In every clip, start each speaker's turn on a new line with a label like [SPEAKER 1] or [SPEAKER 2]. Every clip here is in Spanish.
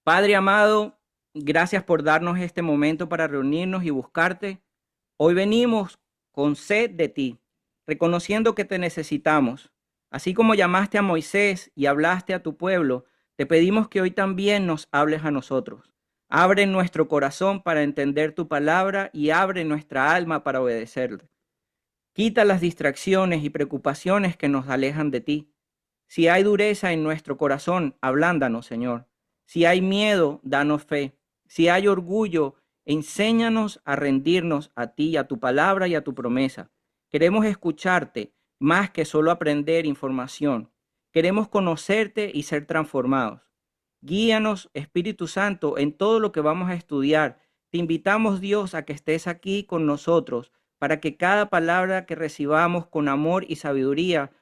[SPEAKER 1] Padre amado, gracias por darnos este momento para reunirnos y buscarte. Hoy venimos con sed de ti, reconociendo que te necesitamos. Así como llamaste a Moisés y hablaste a tu pueblo, te pedimos que hoy también nos hables a nosotros. Abre nuestro corazón para entender tu palabra y abre nuestra alma para obedecerla. Quita las distracciones y preocupaciones que nos alejan de ti. Si hay dureza en nuestro corazón, ablándanos, Señor. Si hay miedo, danos fe. Si hay orgullo, enséñanos a rendirnos a ti, a tu palabra y a tu promesa. Queremos escucharte más que solo aprender información. Queremos conocerte y ser transformados. Guíanos, Espíritu Santo, en todo lo que vamos a estudiar. Te invitamos, Dios, a que estés aquí con nosotros para que cada palabra que recibamos con amor y sabiduría,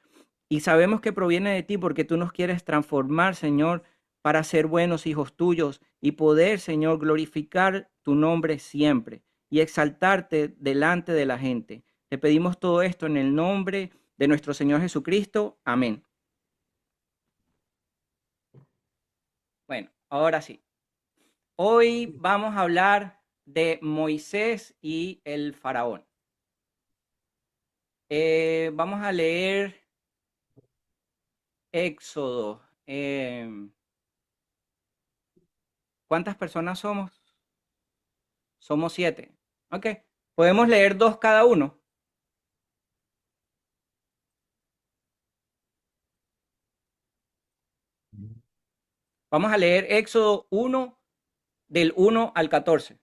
[SPEAKER 1] y sabemos que proviene de ti porque tú nos quieres transformar, Señor, para ser buenos hijos tuyos y poder, Señor, glorificar tu nombre siempre y exaltarte delante de la gente. Te pedimos todo esto en el nombre de nuestro Señor Jesucristo. Amén. Bueno, ahora sí. Hoy vamos a hablar de Moisés y el faraón. Vamos a leer Éxodo. ¿Cuántas personas somos? Somos 7. Ok. Podemos leer dos cada uno. Vamos a leer Éxodo 1 del 1 al 14.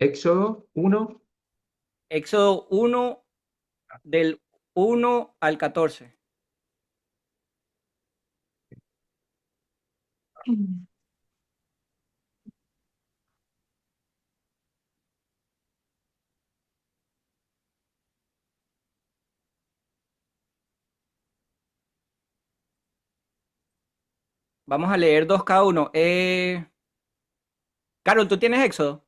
[SPEAKER 2] Éxodo 1.
[SPEAKER 1] Éxodo 1 del 1 al 14. Vamos a leer dos cada uno. Carol, ¿tú tienes Éxodo?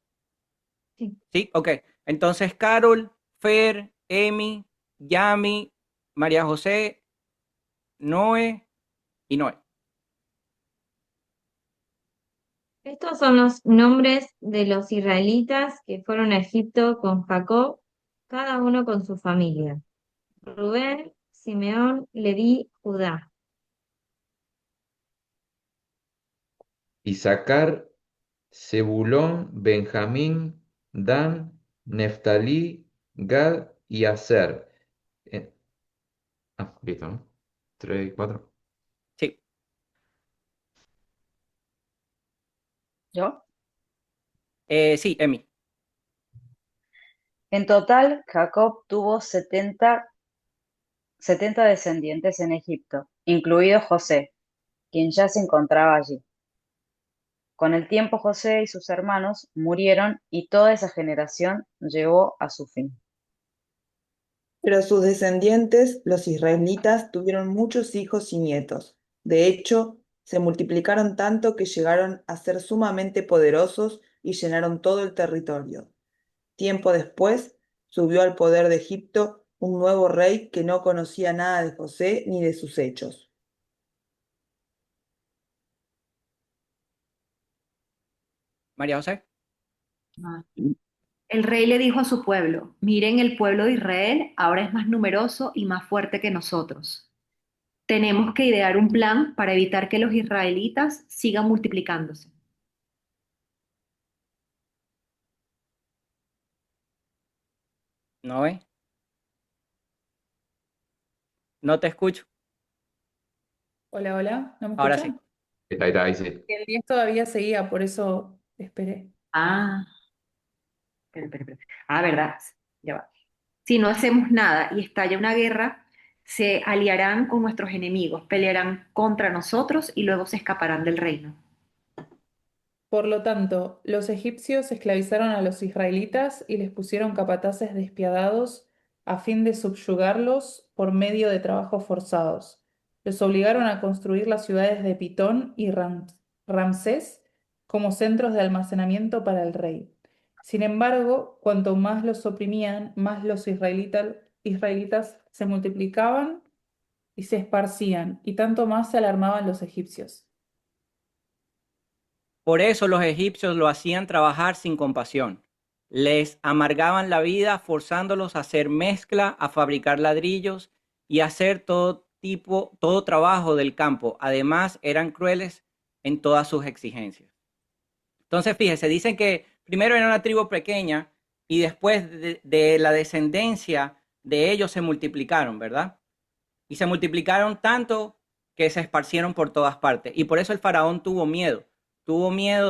[SPEAKER 3] Sí.
[SPEAKER 1] Sí, ok. Entonces, Carol, Fer, Emi, Yami, María José, Noé y Noé.
[SPEAKER 3] Estos son los nombres de los israelitas que fueron a Egipto con Jacob, cada uno con su familia. Rubén, Simeón, Leví, Judá.
[SPEAKER 2] Isaacar, Zebulón, Benjamín, Dan, Neftalí, Gad y Aser. Eh, listo, ¿no? 3 y 4.
[SPEAKER 1] Sí.
[SPEAKER 4] ¿Yo?
[SPEAKER 1] Sí, Emi.
[SPEAKER 4] En total, Jacob tuvo 70 descendientes en Egipto, incluido José, quien ya se encontraba allí. Con el tiempo José y sus hermanos murieron y toda esa generación llegó a su fin.
[SPEAKER 5] Pero sus descendientes, los israelitas, tuvieron muchos hijos y nietos. De hecho, se multiplicaron tanto que llegaron a ser sumamente poderosos y llenaron todo el territorio. Tiempo después, subió al poder de Egipto un nuevo rey que no conocía nada de José ni de sus hechos.
[SPEAKER 1] María José.
[SPEAKER 6] Ah. El rey le dijo a su pueblo, miren, el pueblo de Israel ahora es más numeroso y más fuerte que nosotros. Tenemos que idear un plan para evitar que los israelitas sigan multiplicándose.
[SPEAKER 1] Noé. No te escucho.
[SPEAKER 7] Hola, hola, ¿no me
[SPEAKER 1] Ahora sí.
[SPEAKER 7] escuchan?
[SPEAKER 2] Ahí está, ahí sí.
[SPEAKER 7] El 10 todavía seguía, por eso esperé.
[SPEAKER 6] Ah, espera. Ah, ¿verdad? Ya va. Si no hacemos nada y estalla una guerra, se aliarán con nuestros enemigos, pelearán contra nosotros y luego se escaparán del reino.
[SPEAKER 7] Por lo tanto, los egipcios esclavizaron a los israelitas y les pusieron capataces despiadados a fin de subyugarlos por medio de trabajos forzados. Los obligaron a construir las ciudades de Pitón y Ramsés como centros de almacenamiento para el rey. Sin embargo, cuanto más los oprimían, más los israelitas se multiplicaban y se esparcían, y tanto más se alarmaban los egipcios.
[SPEAKER 1] Por eso los egipcios lo hacían trabajar sin compasión. Les amargaban la vida forzándolos a hacer mezcla, a fabricar ladrillos y a hacer todo trabajo del campo. Además, eran crueles en todas sus exigencias. Entonces, fíjese, dicen que primero era una tribu pequeña y después de la descendencia de ellos se multiplicaron, ¿verdad? Y se multiplicaron tanto que se esparcieron por todas partes. Y por eso el faraón tuvo miedo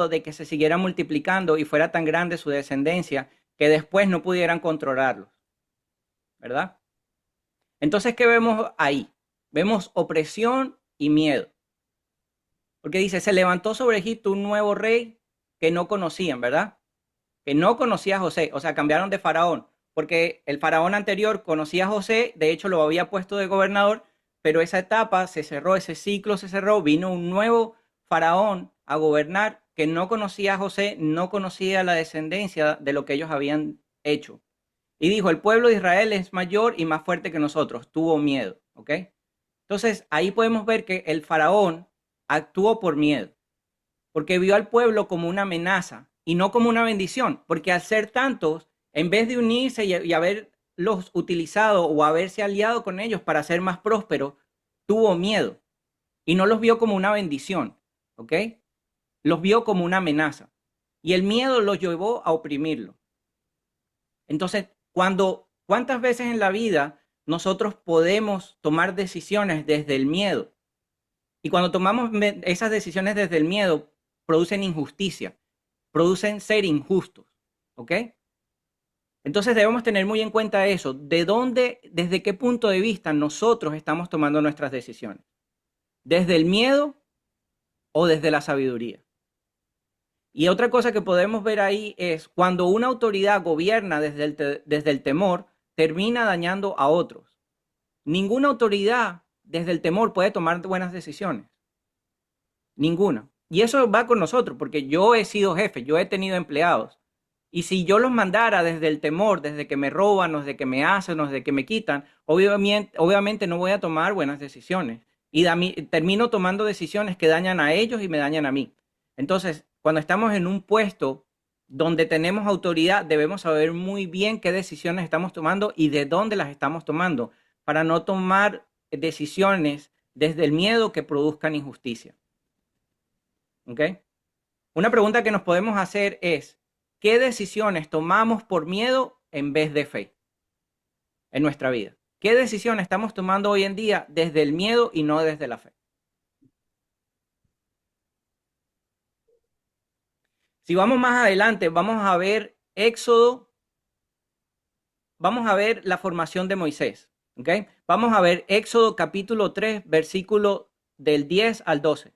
[SPEAKER 1] de que se siguiera multiplicando y fuera tan grande su descendencia que después no pudieran controlarlos, ¿verdad? Entonces, ¿qué vemos ahí? Vemos opresión y miedo. Porque dice, se levantó sobre Egipto un nuevo rey que no conocían, ¿verdad? Que no conocía a José, o sea, cambiaron de faraón, porque el faraón anterior conocía a José, de hecho lo había puesto de gobernador, pero esa etapa se cerró, ese ciclo se cerró, vino un nuevo faraón a gobernar que no conocía a José, no conocía la descendencia de lo que ellos habían hecho. Y dijo, el pueblo de Israel es mayor y más fuerte que nosotros, tuvo miedo, ¿ok? Entonces, ahí podemos ver que el faraón actuó por miedo, porque vio al pueblo como una amenaza y no como una bendición, porque al ser tantos, en vez de unirse y haberlos utilizado o haberse aliado con ellos para ser más prósperos, tuvo miedo y no los vio como una bendición, ¿ok? Los vio como una amenaza y el miedo los llevó a oprimirlo. Entonces, ¿cuántas veces en la vida nosotros podemos tomar decisiones desde el miedo? Y cuando tomamos esas decisiones desde el miedo, producen injusticia, producen ser injustos, ¿ok? Entonces debemos tener muy en cuenta eso, desde qué punto de vista nosotros estamos tomando nuestras decisiones. ¿Desde el miedo o desde la sabiduría? Y otra cosa que podemos ver ahí es cuando una autoridad gobierna desde el temor, termina dañando a otros. Ninguna autoridad desde el temor puede tomar buenas decisiones. Ninguna. Y eso va con nosotros, porque yo he sido jefe, yo he tenido empleados. Y si yo los mandara desde el temor, desde que me roban, desde que me hacen, desde que me quitan, obviamente no voy a tomar buenas decisiones. Y termino tomando decisiones que dañan a ellos y me dañan a mí. Entonces, cuando estamos en un puesto donde tenemos autoridad, debemos saber muy bien qué decisiones estamos tomando y de dónde las estamos tomando, para no tomar decisiones desde el miedo que produzcan injusticia. ¿Ok? Una pregunta que nos podemos hacer es, ¿qué decisiones tomamos por miedo en vez de fe en nuestra vida? ¿Qué decisiones estamos tomando hoy en día desde el miedo y no desde la fe? Si vamos más adelante, vamos a ver Éxodo, vamos a ver la formación de Moisés, ¿ok? Vamos a ver Éxodo capítulo 3, versículo del 10 al 12.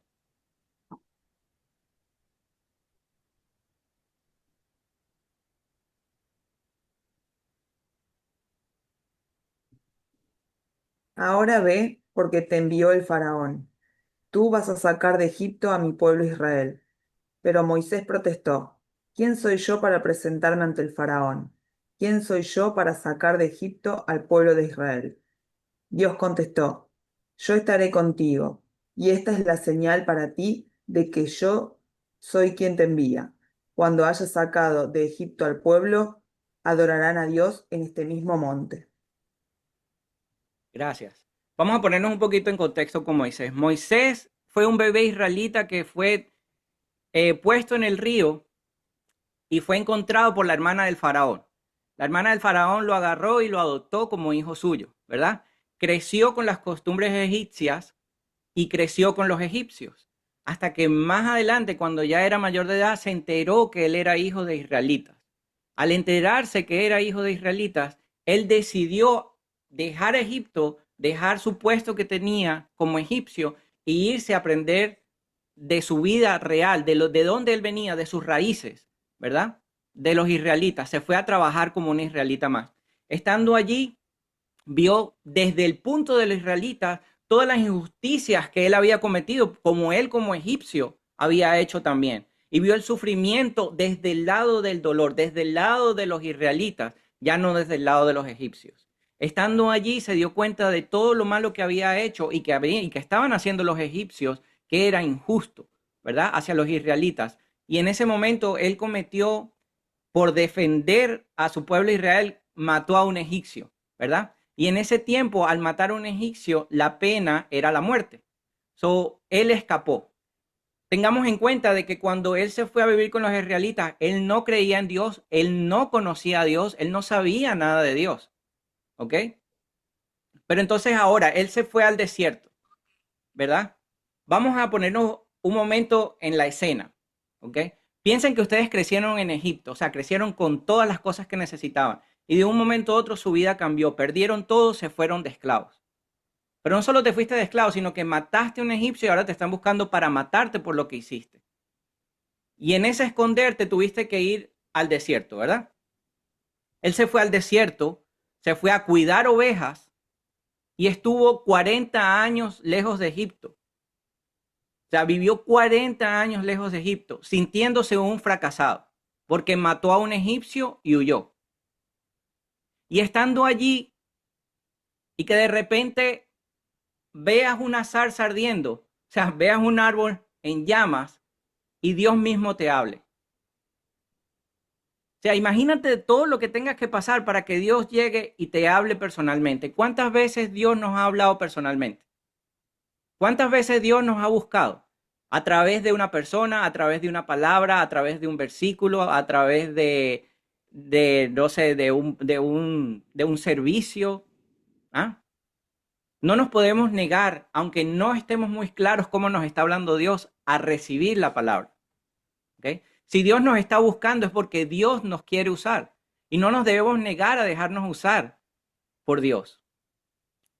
[SPEAKER 5] Ahora ve, porque te envió el faraón. Tú vas a sacar de Egipto a mi pueblo Israel. Pero Moisés protestó: ¿Quién soy yo para presentarme ante el faraón? ¿Quién soy yo para sacar de Egipto al pueblo de Israel? Dios contestó: Yo estaré contigo, y esta es la señal para ti de que yo soy quien te envía. Cuando hayas sacado de Egipto al pueblo, adorarán a Dios en este mismo monte.
[SPEAKER 1] Gracias. Vamos a ponernos un poquito en contexto con Moisés. Moisés fue un bebé israelita que fue puesto en el río y fue encontrado por la hermana del faraón. La hermana del faraón lo agarró y lo adoptó como hijo suyo, ¿verdad? Creció con las costumbres egipcias y creció con los egipcios, hasta que más adelante, cuando ya era mayor de edad, se enteró que él era hijo de israelitas. Al enterarse que era hijo de israelitas, él decidió dejar Egipto, dejar su puesto que tenía como egipcio e irse a aprender de su vida real, de dónde él venía, de sus raíces, ¿verdad? De los israelitas. Se fue a trabajar como un israelita más. Estando allí, vio desde el punto de los israelitas todas las injusticias que él había cometido, como él como egipcio había hecho también. y vio el sufrimiento desde el lado del dolor, desde el lado de los israelitas, ya no desde el lado de los egipcios. Estando allí se dio cuenta de todo lo malo que había hecho y que estaban haciendo los egipcios, que era injusto, ¿verdad? Hacia los israelitas. Y en ese momento él cometió, por defender a su pueblo Israel, mató a un egipcio, ¿verdad? Y en ese tiempo, al matar a un egipcio, la pena era la muerte. Él escapó. Tengamos en cuenta de que cuando él se fue a vivir con los israelitas, él no creía en Dios, él no conocía a Dios, él no sabía nada de Dios. ¿Ok? Pero entonces ahora él se fue al desierto, ¿verdad? Vamos a ponernos un momento en la escena. ¿Ok? Piensen que ustedes crecieron en Egipto, o sea, crecieron con todas las cosas que necesitaban. Y de un momento a otro su vida cambió, perdieron todo, se fueron de esclavos. Pero no solo te fuiste de esclavo, sino que mataste a un egipcio y ahora te están buscando para matarte por lo que hiciste. Y en ese esconderte tuviste que ir al desierto, ¿verdad? Él se fue al desierto, se fue a cuidar ovejas y estuvo 40 años lejos de Egipto. O sea, vivió 40 años lejos de Egipto, sintiéndose un fracasado, porque mató a un egipcio y huyó. Y estando allí, y que de repente veas una zarza ardiendo, o sea, veas un árbol en llamas y Dios mismo te hable. O sea, imagínate todo lo que tengas que pasar para que Dios llegue y te hable personalmente. ¿Cuántas veces Dios nos ha hablado personalmente? ¿Cuántas veces Dios nos ha buscado? A través de una persona, a través de una palabra, a través de un versículo, a través no sé, de un servicio. ¿Ah? No nos podemos negar, aunque no estemos muy claros cómo nos está hablando Dios, a recibir la palabra. ¿Okay? Si Dios nos está buscando es porque Dios nos quiere usar y no nos debemos negar a dejarnos usar por Dios.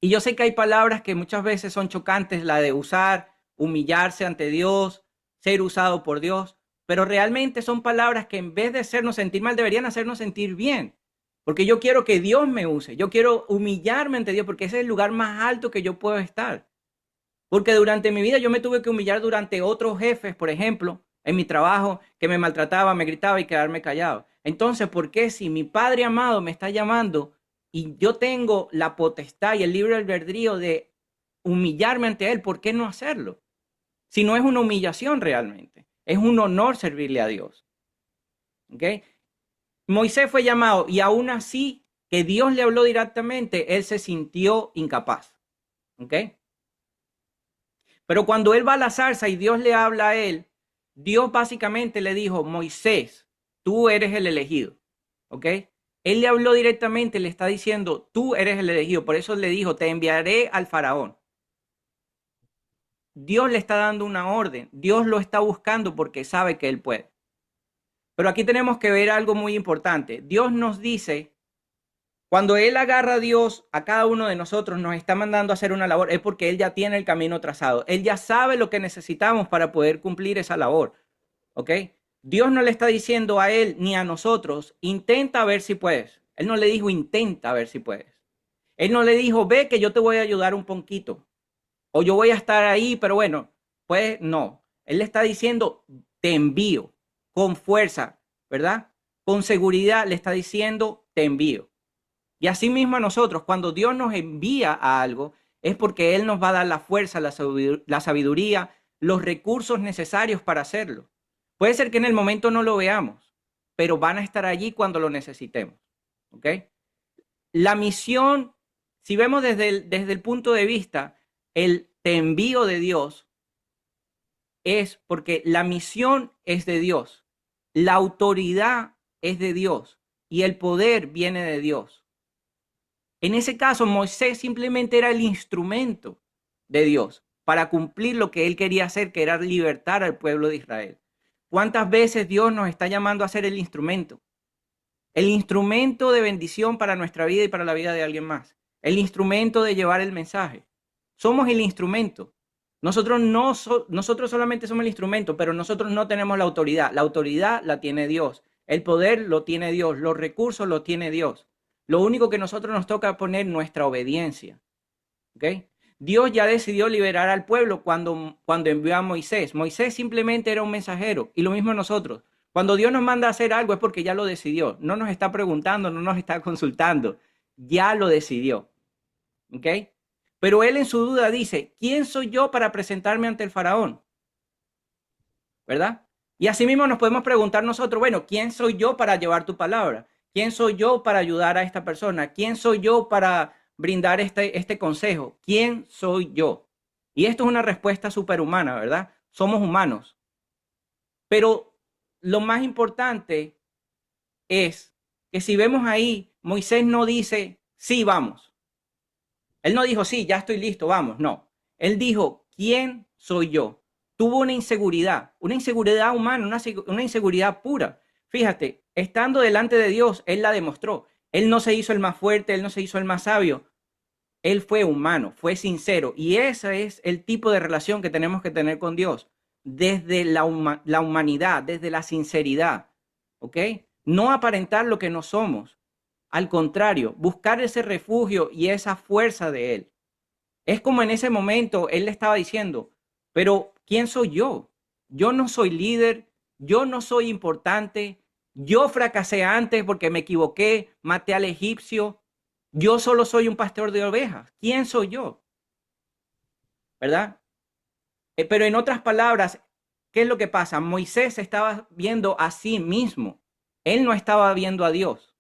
[SPEAKER 1] Y yo sé que hay palabras que muchas veces son chocantes, la de usar, humillarse ante Dios, ser usado por Dios, pero realmente son palabras que en vez de hacernos sentir mal, deberían hacernos sentir bien. Porque yo quiero que Dios me use, yo quiero humillarme ante Dios, porque ese es el lugar más alto que yo puedo estar. Porque durante mi vida yo me tuve que humillar durante otros jefes, por ejemplo, en mi trabajo, que me maltrataba, me gritaba y quedarme callado. Entonces, ¿por qué si mi Padre amado me está llamando y yo tengo la potestad y el libre albedrío de humillarme ante Él, por qué no hacerlo? Si no es una humillación realmente, es un honor servirle a Dios. ¿Ok? Moisés fue llamado y aún así que Dios le habló directamente, él se sintió incapaz. ¿Ok? Pero cuando él va a la zarza y Dios le habla a él, Dios básicamente le dijo, Moisés, tú eres el elegido. ¿Ok? Él le habló directamente, le está diciendo, tú eres el elegido. Por eso le dijo, te enviaré al faraón. Dios le está dando una orden. Dios lo está buscando porque sabe que él puede. Pero aquí tenemos que ver algo muy importante. Dios nos dice, cuando Él agarra a Dios, a cada uno de nosotros nos está mandando a hacer una labor, es porque Él ya tiene el camino trazado. Él ya sabe lo que necesitamos para poder cumplir esa labor. ¿Ok? Dios no le está diciendo a Él ni a nosotros, intenta ver si puedes. Él no le dijo, intenta ver si puedes. Él no le dijo, ve que yo te voy a ayudar un poquito. O yo voy a estar ahí, pero bueno, pues no. Él le está diciendo, te envío con fuerza, ¿verdad? Con seguridad le está diciendo, te envío. Y así mismo a nosotros, cuando Dios nos envía a algo, es porque Él nos va a dar la fuerza, la sabiduría, los recursos necesarios para hacerlo. Puede ser que en el momento no lo veamos, pero van a estar allí cuando lo necesitemos. ¿Ok? La misión, si vemos desde el punto de vista, el te envío de Dios, es porque la misión es de Dios, la autoridad es de Dios y el poder viene de Dios. En ese caso, Moisés simplemente era el instrumento de Dios para cumplir lo que él quería hacer, que era libertar al pueblo de Israel. ¿Cuántas veces Dios nos está llamando a ser el instrumento? El instrumento de bendición para nuestra vida y para la vida de alguien más. El instrumento de llevar el mensaje. Somos el instrumento. Nosotros solamente somos el instrumento, pero nosotros no tenemos la autoridad. La autoridad la tiene Dios. El poder lo tiene Dios. Los recursos los tiene Dios. Lo único que nosotros nos toca poner nuestra obediencia. ¿Ok? Dios ya decidió liberar al pueblo cuando envió a Moisés. Moisés simplemente era un mensajero y lo mismo nosotros. Cuando Dios nos manda a hacer algo es porque ya lo decidió. No nos está preguntando, no nos está consultando. Ya lo decidió. ¿Ok? Pero él en su duda dice, ¿quién soy yo para presentarme ante el faraón? ¿Verdad? Y asimismo nos podemos preguntar nosotros, bueno, ¿quién soy yo para llevar tu palabra? ¿Quién soy yo para ayudar a esta persona? ¿Quién soy yo para brindar este consejo? ¿Quién soy yo? Y esto es una respuesta superhumana, ¿verdad? Somos humanos. Pero lo más importante es que si vemos ahí, Moisés no dice, sí, vamos. Él no dijo, sí, ya estoy listo, vamos. No. Él dijo, ¿quién soy yo? Tuvo una inseguridad humana, una inseguridad pura. Fíjate, estando delante de Dios, él la demostró. Él no se hizo el más fuerte, él no se hizo el más sabio. Él fue humano, fue sincero. Y ese es el tipo de relación que tenemos que tener con Dios. Desde la humanidad, desde la sinceridad. ¿Ok? No aparentar lo que no somos. Al contrario, buscar ese refugio y esa fuerza de Él. Es como en ese momento Él le estaba diciendo, pero ¿quién soy yo? Yo no soy líder, yo no soy importante, yo fracasé antes porque me equivoqué, maté al egipcio, yo solo soy un pastor de ovejas. ¿Quién soy yo? ¿Verdad? Pero en otras palabras, ¿qué es lo que pasa? Moisés estaba viendo a sí mismo. Él no estaba viendo a Dios.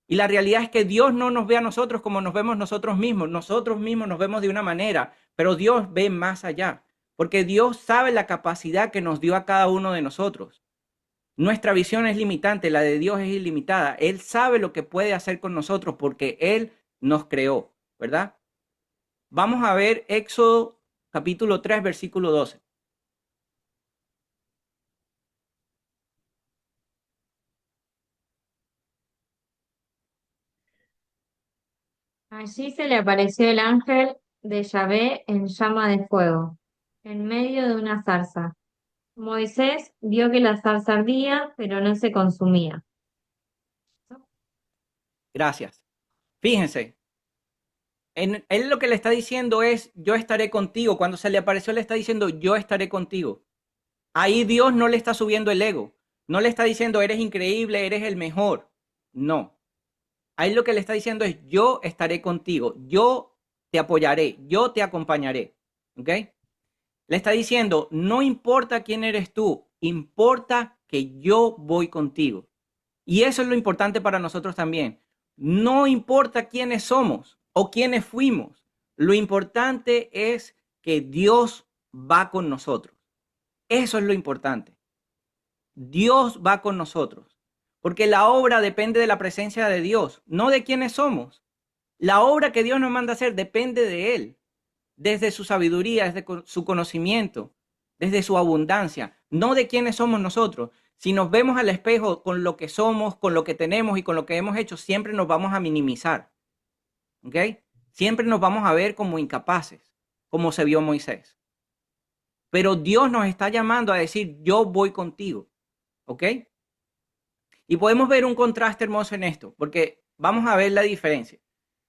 [SPEAKER 1] Y la realidad es que Dios no nos ve a nosotros como nos vemos nosotros mismos. Nosotros mismos nos vemos de una manera, pero Dios ve más allá. Porque Dios sabe la capacidad que nos dio a cada uno de nosotros. Nuestra visión es limitante, la de Dios es ilimitada. Él sabe lo que puede hacer con nosotros porque Él nos creó, ¿verdad? Vamos a ver Éxodo capítulo 3, versículo 12.
[SPEAKER 3] Allí se le apareció el ángel de Yahvé en llama de fuego, en medio de una zarza. Moisés vio que la zarza ardía, pero no se consumía.
[SPEAKER 1] Gracias. Fíjense, él lo que le está diciendo es, yo estaré contigo. Cuando se le apareció, le está diciendo, yo estaré contigo. Ahí Dios no le está subiendo el ego. No le está diciendo, eres increíble, eres el mejor. No. Ahí lo que le está diciendo es, yo estaré contigo. Yo te apoyaré. Yo te acompañaré. ¿Ok? Le está diciendo, no importa quién eres tú, importa que yo voy contigo. Y eso es lo importante para nosotros también. No importa quiénes somos o quiénes fuimos. Lo importante es que Dios va con nosotros. Eso es lo importante. Dios va con nosotros. Porque la obra depende de la presencia de Dios, no de quiénes somos. La obra que Dios nos manda a hacer depende de Él, desde su sabiduría, desde su conocimiento, desde su abundancia, no de quiénes somos nosotros. Si nos vemos al espejo con lo que somos, con lo que tenemos y con lo que hemos hecho, siempre nos vamos a minimizar. ¿Ok? Siempre nos vamos a ver como incapaces, como se vio Moisés. Pero Dios nos está llamando a decir, yo voy contigo. ¿Ok? Y podemos ver un contraste hermoso en esto, porque vamos a ver la diferencia.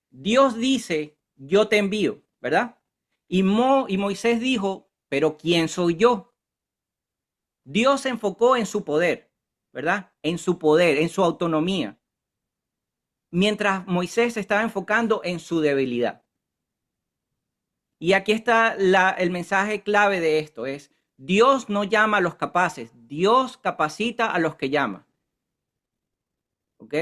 [SPEAKER 1] Dios dice, yo te envío, ¿verdad? Y Moisés dijo, pero ¿quién soy yo? Dios se enfocó en su poder, ¿verdad? En su poder, en su autonomía. Mientras Moisés se estaba enfocando en su debilidad. Y aquí está el mensaje clave de esto, es Dios no llama a los capaces, Dios capacita a los que llama. ¿Ok?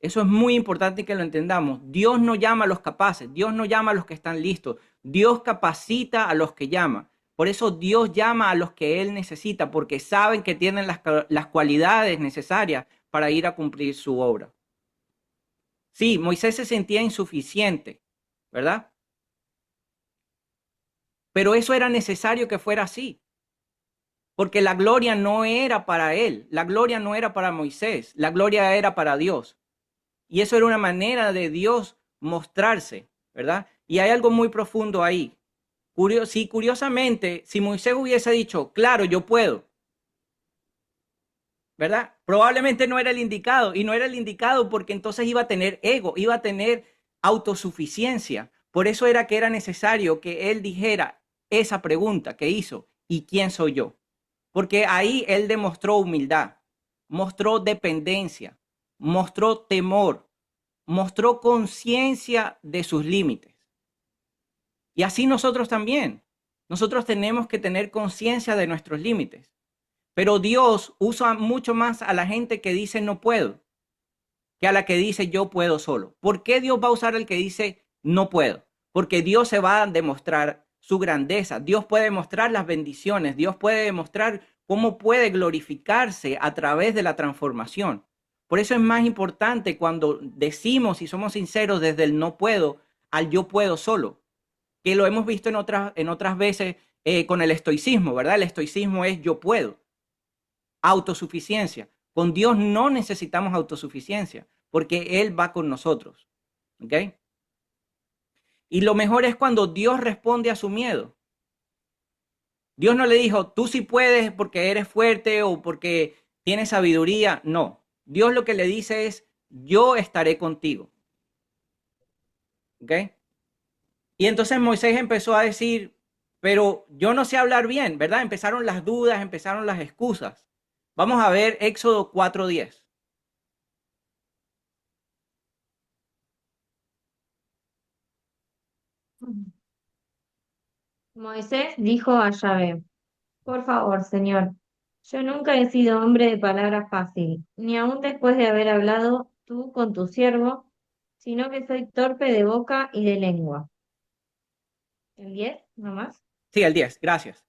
[SPEAKER 1] Eso es muy importante que lo entendamos. Dios no llama a los capaces, Dios no llama a los que están listos, Dios capacita a los que llama. Por eso Dios llama a los que Él necesita, porque saben que tienen las cualidades necesarias para ir a cumplir su obra. Sí, Moisés se sentía insuficiente, ¿verdad? Pero eso era necesario que fuera así, porque la gloria no era para él, la gloria no era para Moisés, la gloria era para Dios. Y eso era una manera de Dios mostrarse, ¿verdad? Y hay algo muy profundo ahí. Curiosamente, si Moisés hubiese dicho, claro, yo puedo, ¿verdad? Probablemente no era el indicado, y no era el indicado porque entonces iba a tener ego, iba a tener autosuficiencia, Por eso era que era necesario que él dijera esa pregunta que hizo, ¿y quién soy yo? Porque ahí él demostró humildad, mostró dependencia, mostró temor, mostró conciencia de sus límites. Y así nosotros también. Nosotros tenemos que tener conciencia de nuestros límites. Pero Dios usa mucho más a la gente que dice no puedo que a la que dice yo puedo solo. ¿Por qué Dios va a usar al que dice no puedo? Porque Dios se va a demostrar su grandeza. Dios puede mostrar las bendiciones. Dios puede demostrar cómo puede glorificarse a través de la transformación. Por eso es más importante cuando decimos y somos sinceros desde el no puedo al yo puedo solo, que lo hemos visto en otras veces con el estoicismo, ¿verdad? El estoicismo es yo puedo, autosuficiencia. Con Dios no necesitamos autosuficiencia porque Él va con nosotros. ¿Ok? Y lo mejor es cuando Dios responde a su miedo. Dios no le dijo, tú sí puedes porque eres fuerte o porque tienes sabiduría. No. Dios lo que le dice es, yo estaré contigo. ¿Ok? Y entonces Moisés empezó a decir, pero yo no sé hablar bien, ¿verdad? Empezaron las dudas, empezaron las excusas. Vamos a ver Éxodo 4:10.
[SPEAKER 3] Moisés dijo a Yahvé, por favor, Señor, yo nunca he sido hombre de palabra fácil, ni aun después de haber hablado tú con tu siervo, sino que soy torpe de boca y de lengua. ¿El 10 nomás?
[SPEAKER 1] Sí, el 10, gracias.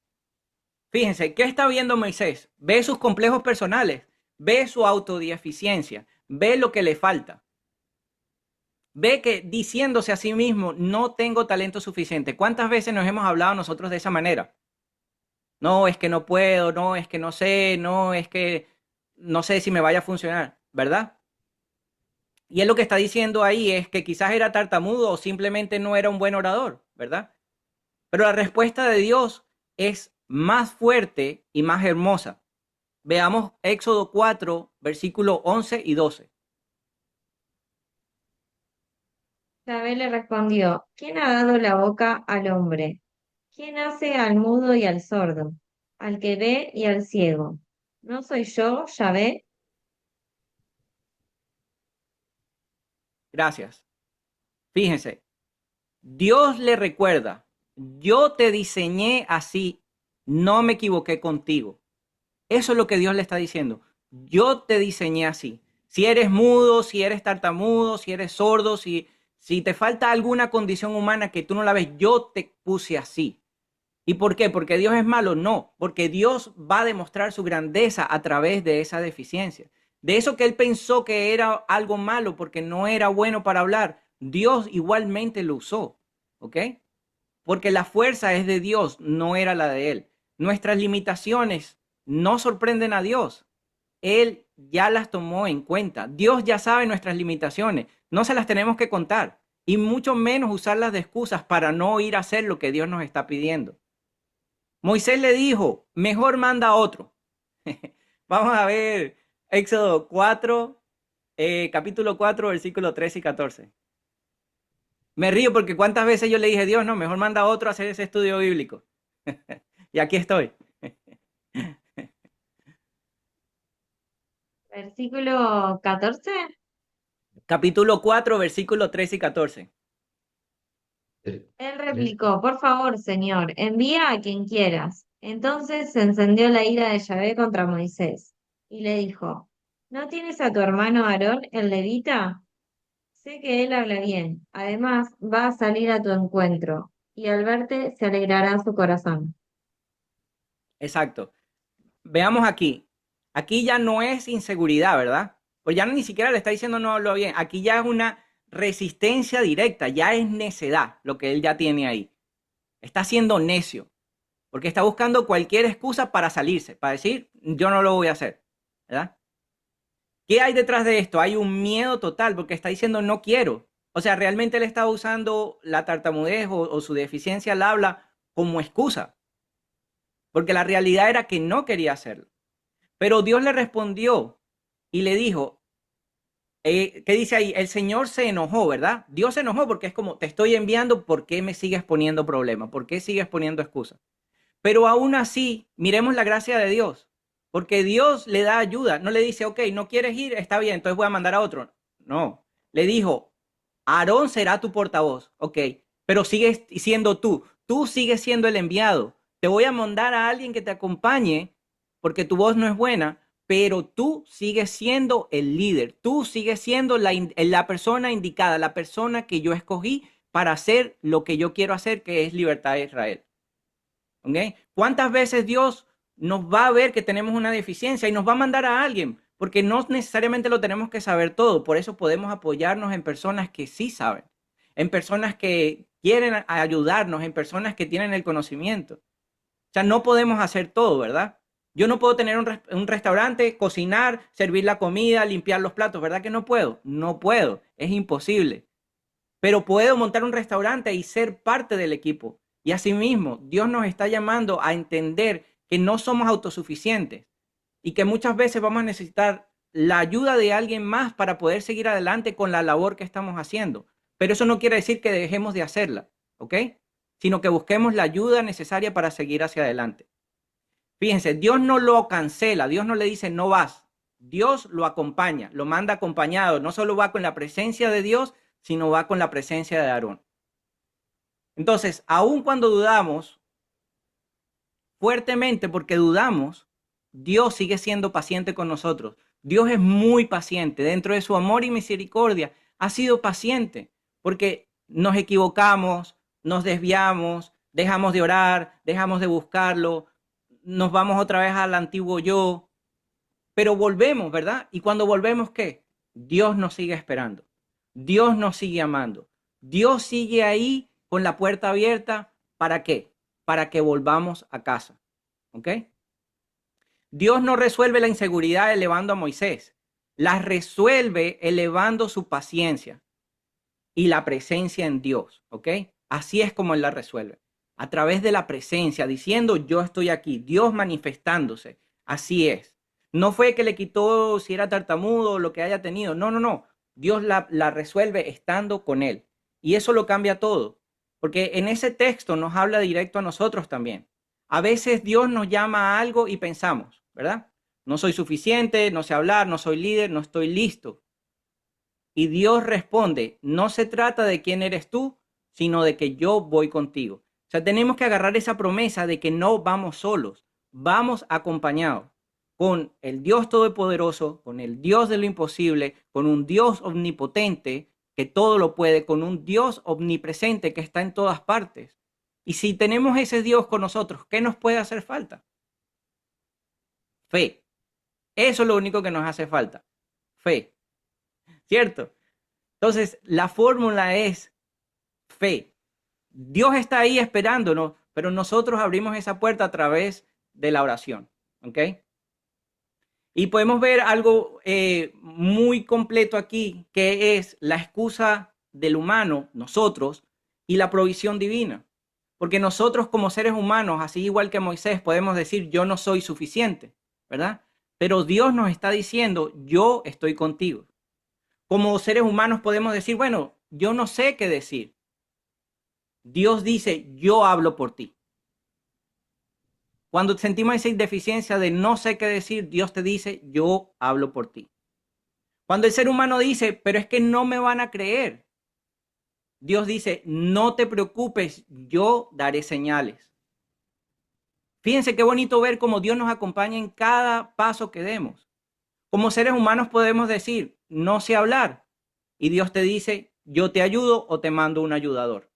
[SPEAKER 1] Fíjense, ¿qué está viendo Moisés? Ve sus complejos personales, ve su autodeficiencia, ve lo que le falta. Ve que diciéndose a sí mismo, no tengo talento suficiente. ¿Cuántas veces nos hemos hablado nosotros de esa manera? No, es que no puedo, no, es que no sé, no, es que no sé si me vaya a funcionar, ¿verdad? Y él lo que está diciendo ahí es que quizás era tartamudo o simplemente no era un buen orador, ¿verdad? Pero la respuesta de Dios es más fuerte y más hermosa. Veamos Éxodo 4, versículos 11 y 12.
[SPEAKER 3] Yahvé le respondió, ¿quién ha dado la boca al hombre? ¿Quién hace al mudo y al sordo, al que ve y al ciego? ¿No soy yo, Yahvé?
[SPEAKER 1] Gracias. Fíjense, Dios le recuerda, yo te diseñé así, no me equivoqué contigo. Eso es lo que Dios le está diciendo. Yo te diseñé así. Si eres mudo, si eres tartamudo, si eres sordo, si te falta alguna condición humana que tú no la ves, yo te puse así. ¿Y por qué? ¿Porque Dios es malo? No, porque Dios va a demostrar su grandeza a través de esa deficiencia. De eso que él pensó que era algo malo porque no era bueno para hablar, Dios igualmente lo usó. ¿Ok? Porque la fuerza es de Dios, no era la de él. Nuestras limitaciones no sorprenden a Dios. Él ya las tomó en cuenta. Dios ya sabe nuestras limitaciones. No se las tenemos que contar. Y mucho menos usarlas de excusas para no ir a hacer lo que Dios nos está pidiendo. Moisés le dijo, mejor manda a otro. Vamos a ver Éxodo 4, capítulo 4, versículos 13 y 14. Me río porque cuántas veces yo le dije, Dios, no, mejor manda a otro a hacer ese estudio bíblico. Y aquí estoy.
[SPEAKER 3] Versículo 14.
[SPEAKER 1] Capítulo 4, versículos 13 y 14.
[SPEAKER 3] Él
[SPEAKER 2] Tres.
[SPEAKER 3] replicó, por favor, Señor, envía a quien quieras. Entonces se encendió la ira de Yahvé contra Moisés y le dijo, ¿no tienes a tu hermano Aarón, el levita? Sé que él habla bien. Además, va a salir a tu encuentro y al verte se alegrará su corazón.
[SPEAKER 1] Exacto. Veamos aquí. Aquí ya no es inseguridad, ¿verdad? Pues ya ni siquiera le está diciendo no hablo bien. Aquí ya es una resistencia directa, ya es necedad lo que él ya tiene ahí. Está siendo necio, porque está buscando cualquier excusa para salirse, para decir, yo no lo voy a hacer, ¿verdad? ¿Qué hay detrás de esto? Hay un miedo total, porque está diciendo no quiero. O sea, realmente él está usando la tartamudez o su deficiencia al habla como excusa, porque la realidad era que no quería hacerlo. Pero Dios le respondió y le dijo, ¿Qué dice ahí? El Señor se enojó, ¿verdad? Dios se enojó porque es como, te estoy enviando, ¿por qué me sigues poniendo problemas? ¿Por qué sigues poniendo excusas? Pero aún así, miremos la gracia de Dios, porque Dios le da ayuda. No le dice, ok, no quieres ir, está bien, entonces voy a mandar a otro. No, le dijo, Aarón será tu portavoz, ok, pero sigues siendo tú. Tú sigues siendo el enviado. Te voy a mandar a alguien que te acompañe porque tu voz no es buena, pero tú sigues siendo el líder. Tú sigues siendo la persona indicada, la persona que yo escogí para hacer lo que yo quiero hacer, que es libertad de Israel. ¿Ok? ¿Cuántas veces Dios nos va a ver que tenemos una deficiencia y nos va a mandar a alguien? Porque no necesariamente lo tenemos que saber todo. Por eso podemos apoyarnos en personas que sí saben, en personas que quieren ayudarnos, en personas que tienen el conocimiento. O sea, no podemos hacer todo, ¿verdad? Yo no puedo tener un restaurante, cocinar, servir la comida, limpiar los platos, ¿verdad que no puedo? No puedo, es imposible. Pero puedo montar un restaurante y ser parte del equipo. Y asimismo, Dios nos está llamando a entender que no somos autosuficientes y que muchas veces vamos a necesitar la ayuda de alguien más para poder seguir adelante con la labor que estamos haciendo. Pero eso no quiere decir que dejemos de hacerla, ¿ok? Sino que busquemos la ayuda necesaria para seguir hacia adelante. Fíjense, Dios no lo cancela, Dios no le dice no vas. Dios lo acompaña, lo manda acompañado. No solo va con la presencia de Dios, sino va con la presencia de Aarón. Entonces, aun cuando dudamos fuertemente, porque dudamos, Dios sigue siendo paciente con nosotros. Dios es muy paciente. Dentro de su amor y misericordia, ha sido paciente, porque nos equivocamos, nos desviamos, dejamos de orar, dejamos de buscarlo, nos vamos otra vez al antiguo yo, pero volvemos, ¿verdad? Y cuando volvemos, ¿qué? Dios nos sigue esperando. Dios nos sigue amando. Dios sigue ahí con la puerta abierta. ¿Para qué? Para que volvamos a casa. ¿Ok? Dios no resuelve la inseguridad elevando a Moisés. La resuelve elevando su paciencia y la presencia en Dios. ¿Ok? Así es como Él la resuelve. A través de la presencia, diciendo yo estoy aquí. Dios manifestándose. Así es. No fue que le quitó si era tartamudo o lo que haya tenido. No, no, no. Dios la resuelve estando con él. Y eso lo cambia todo. Porque en ese texto nos habla directo a nosotros también. A veces Dios nos llama a algo y pensamos, ¿verdad? No soy suficiente, no sé hablar, no soy líder, no estoy listo. Y Dios responde, no se trata de quién eres tú, sino de que yo voy contigo. O sea, tenemos que agarrar esa promesa de que no vamos solos, vamos acompañados con el Dios Todopoderoso, con el Dios de lo imposible, con un Dios omnipotente que todo lo puede, con un Dios omnipresente que está en todas partes. Y si tenemos ese Dios con nosotros, ¿qué nos puede hacer falta? Fe. Eso es lo único que nos hace falta. Fe. ¿Cierto? Entonces, la fórmula es fe. Dios está ahí esperándonos, pero nosotros abrimos esa puerta a través de la oración. ¿Ok? Y podemos ver algo muy completo aquí, que es la excusa del humano, nosotros, y la provisión divina. Porque nosotros como seres humanos, así igual que Moisés, podemos decir, yo no soy suficiente, ¿verdad? Pero Dios nos está diciendo, yo estoy contigo. Como seres humanos podemos decir, bueno, yo no sé qué decir. Dios dice, yo hablo por ti. Cuando sentimos esa deficiencia de no sé qué decir, Dios te dice, yo hablo por ti. Cuando el ser humano dice, pero es que no me van a creer, Dios dice, no te preocupes, yo daré señales. Fíjense qué bonito ver cómo Dios nos acompaña en cada paso que demos. Como seres humanos podemos decir, no sé hablar, y Dios te dice, yo te ayudo o te mando un ayudador.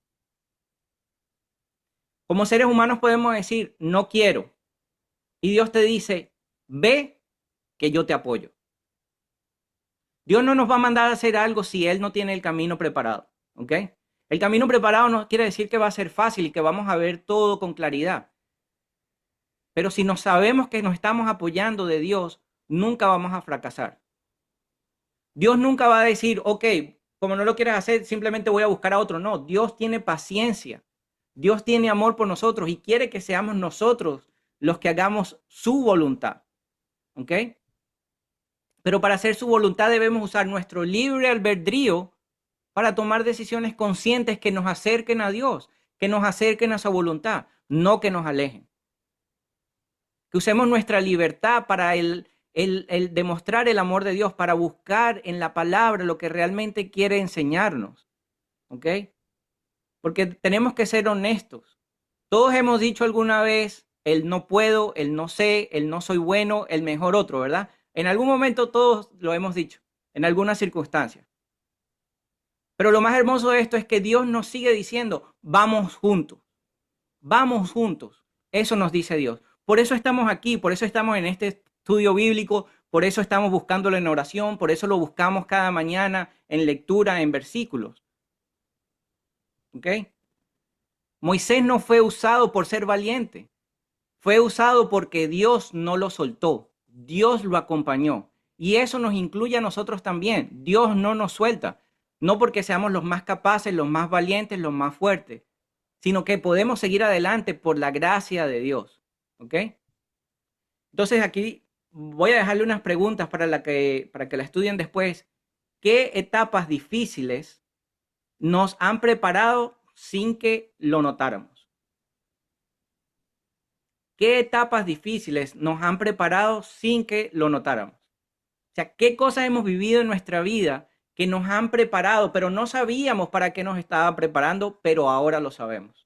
[SPEAKER 1] Como seres humanos podemos decir, no quiero, y Dios te dice, ve que yo te apoyo. Dios no nos va a mandar a hacer algo si Él no tiene el camino preparado, ¿ok? El camino preparado no quiere decir que va a ser fácil y que vamos a ver todo con claridad. Pero si no sabemos que nos estamos apoyando de Dios, nunca vamos a fracasar. Dios nunca va a decir, ok, como no lo quieres hacer, simplemente voy a buscar a otro. No, Dios tiene paciencia. Dios tiene amor por nosotros y quiere que seamos nosotros los que hagamos su voluntad. ¿Ok? Pero para hacer su voluntad debemos usar nuestro libre albedrío para tomar decisiones conscientes que nos acerquen a Dios, que nos acerquen a su voluntad, no que nos alejen. Que usemos nuestra libertad para el demostrar el amor de Dios, para buscar en la palabra lo que realmente quiere enseñarnos. ¿Ok? Porque tenemos que ser honestos. Todos hemos dicho alguna vez, el no puedo, el no sé, el no soy bueno, el mejor otro, ¿verdad? En algún momento todos lo hemos dicho, en alguna circunstancia. Pero lo más hermoso de esto es que Dios nos sigue diciendo, vamos juntos, vamos juntos. Eso nos dice Dios. Por eso estamos aquí, por eso estamos en este estudio bíblico, por eso estamos buscándolo en oración, por eso lo buscamos cada mañana en lectura, en versículos. ¿Ok? Moisés no fue usado por ser valiente, fue usado porque Dios no lo soltó, Dios lo acompañó. Y eso nos incluye a nosotros también. Dios no nos suelta, no porque seamos los más capaces, los más valientes, los más fuertes, sino que podemos seguir adelante por la gracia de Dios. ¿Ok? Entonces aquí voy a dejarle unas preguntas para que la estudien después. ¿Qué etapas difíciles nos han preparado sin que lo notáramos? ¿Qué etapas difíciles nos han preparado sin que lo notáramos? O sea, ¿qué cosas hemos vivido en nuestra vida que nos han preparado, pero no sabíamos para qué nos estaba preparando, pero ahora lo sabemos?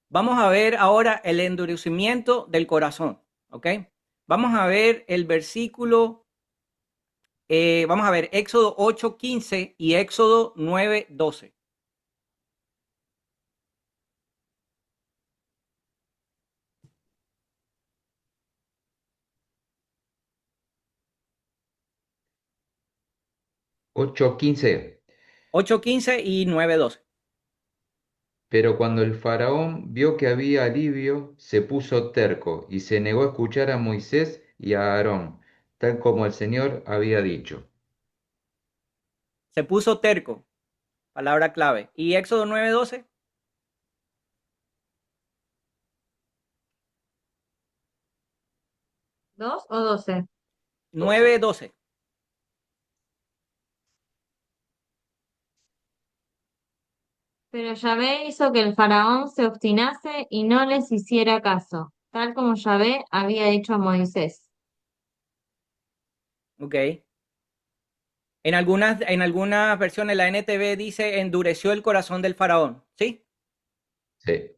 [SPEAKER 1] Vamos a ver ahora el endurecimiento del corazón, ¿ok? Vamos a ver el versículo, vamos a ver Éxodo 8:15 y Éxodo 9:12.
[SPEAKER 2] 8:15.
[SPEAKER 1] 8:15 y 9:12.
[SPEAKER 2] Pero cuando el faraón vio que había alivio, se puso terco y se negó a escuchar a Moisés y a Aarón, tal como el Señor había dicho.
[SPEAKER 1] Se puso terco, palabra clave. ¿Y Éxodo 9:12?
[SPEAKER 3] ¿Dos o 12?
[SPEAKER 1] 9:12.
[SPEAKER 3] Pero Yahvé hizo que el faraón se obstinase y no les hiciera caso, tal como Yahvé había dicho a Moisés.
[SPEAKER 1] Ok. En algunas versiones la NTV dice endureció el corazón del faraón, ¿sí?
[SPEAKER 2] Sí,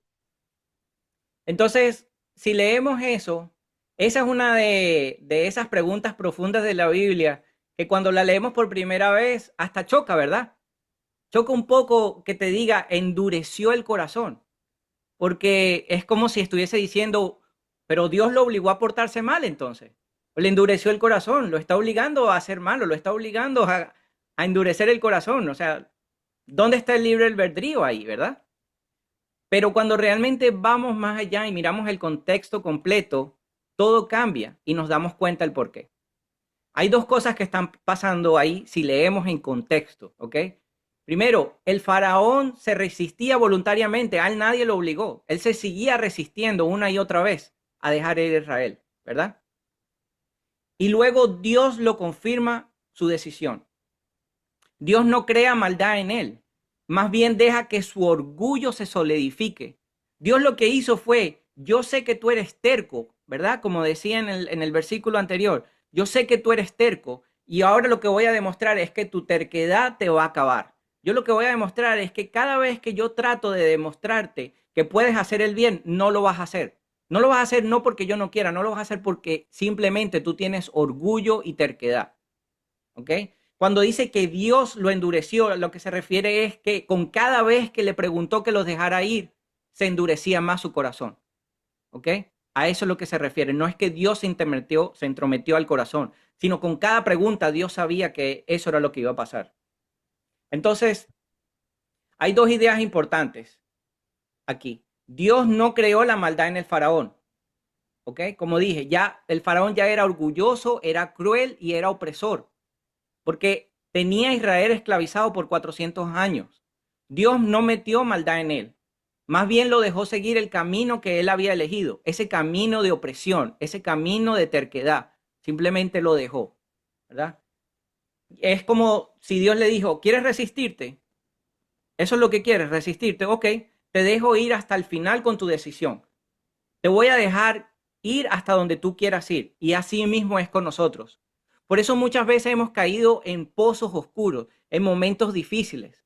[SPEAKER 1] Entonces, si leemos eso, esa es una de esas preguntas profundas de la Biblia que cuando la leemos por primera vez hasta choca, ¿verdad? Choca un poco que te diga endureció el corazón, porque es como si estuviese diciendo, pero Dios lo obligó a portarse mal entonces. Le endureció el corazón, lo está obligando a hacer malo, lo está obligando a endurecer el corazón. O sea, ¿dónde está el libre albedrío ahí, verdad? Pero cuando realmente vamos más allá y miramos el contexto completo, todo cambia y nos damos cuenta el por qué. Hay dos cosas que están pasando ahí si leemos en contexto, ¿ok? Primero, el faraón se resistía voluntariamente, a él nadie lo obligó. Él se seguía resistiendo una y otra vez a dejar ir a Israel, ¿verdad? Y luego Dios lo confirma su decisión. Dios no crea maldad en él, más bien deja que su orgullo se solidifique. Dios lo que hizo fue, yo sé que tú eres terco, ¿verdad? Como decía en el versículo anterior, yo sé que tú eres terco y ahora lo que voy a demostrar es que tu terquedad te va a acabar. Yo lo que voy a demostrar es que cada vez que yo trato de demostrarte que puedes hacer el bien, no lo vas a hacer. No lo vas a hacer no porque yo no quiera, no lo vas a hacer porque simplemente tú tienes orgullo y terquedad. ¿Ok? Cuando dice que Dios lo endureció, lo que se refiere es que con cada vez que le preguntó que los dejara ir, se endurecía más su corazón. ¿Ok? A eso es lo que se refiere. No es que Dios se entrometió al corazón, sino con cada pregunta Dios sabía que eso era lo que iba a pasar. Entonces, hay dos ideas importantes aquí. Dios no creó la maldad en el faraón, ¿ok? Como dije, ya el faraón ya era orgulloso, era cruel y era opresor, porque tenía a Israel esclavizado por 400 años. Dios no metió maldad en él, más bien lo dejó seguir el camino que él había elegido, ese camino de opresión, ese camino de terquedad, simplemente lo dejó, ¿verdad? Es como si Dios le dijo, ¿quieres resistirte? Eso es lo que quieres, resistirte. Ok, te dejo ir hasta el final con tu decisión. Te voy a dejar ir hasta donde tú quieras ir. Y así mismo es con nosotros. Por eso muchas veces hemos caído en pozos oscuros, en momentos difíciles.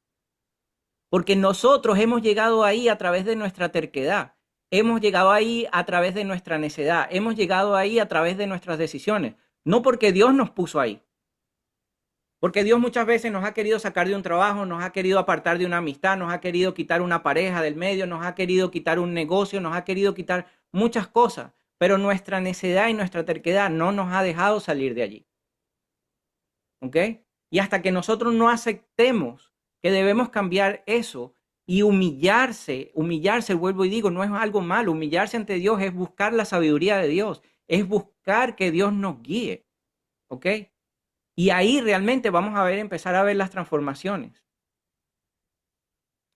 [SPEAKER 1] Porque nosotros hemos llegado ahí a través de nuestra terquedad. Hemos llegado ahí a través de nuestra necedad. Hemos llegado ahí a través de nuestras decisiones. No porque Dios nos puso ahí. Porque Dios muchas veces nos ha querido sacar de un trabajo, nos ha querido apartar de una amistad, nos ha querido quitar una pareja del medio, nos ha querido quitar un negocio, nos ha querido quitar muchas cosas, pero nuestra necedad y nuestra terquedad no nos ha dejado salir de allí. ¿Ok? Y hasta que nosotros no aceptemos que debemos cambiar eso y humillarse, vuelvo y digo, no es algo malo, humillarse ante Dios es buscar la sabiduría de Dios, es buscar que Dios nos guíe. ¿Ok? Y ahí realmente vamos a empezar a ver las transformaciones.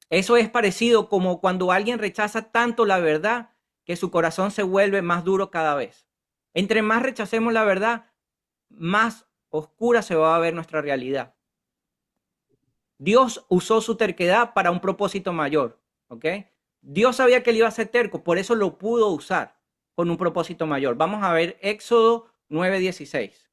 [SPEAKER 1] Eso es parecido como cuando alguien rechaza tanto la verdad que su corazón se vuelve más duro cada vez. Entre más rechacemos la verdad, más oscura se va a ver nuestra realidad. Dios usó su terquedad para un propósito mayor, ¿ok? Dios sabía que él iba a ser terco, por eso lo pudo usar con un propósito mayor. Vamos a ver Éxodo 9:16.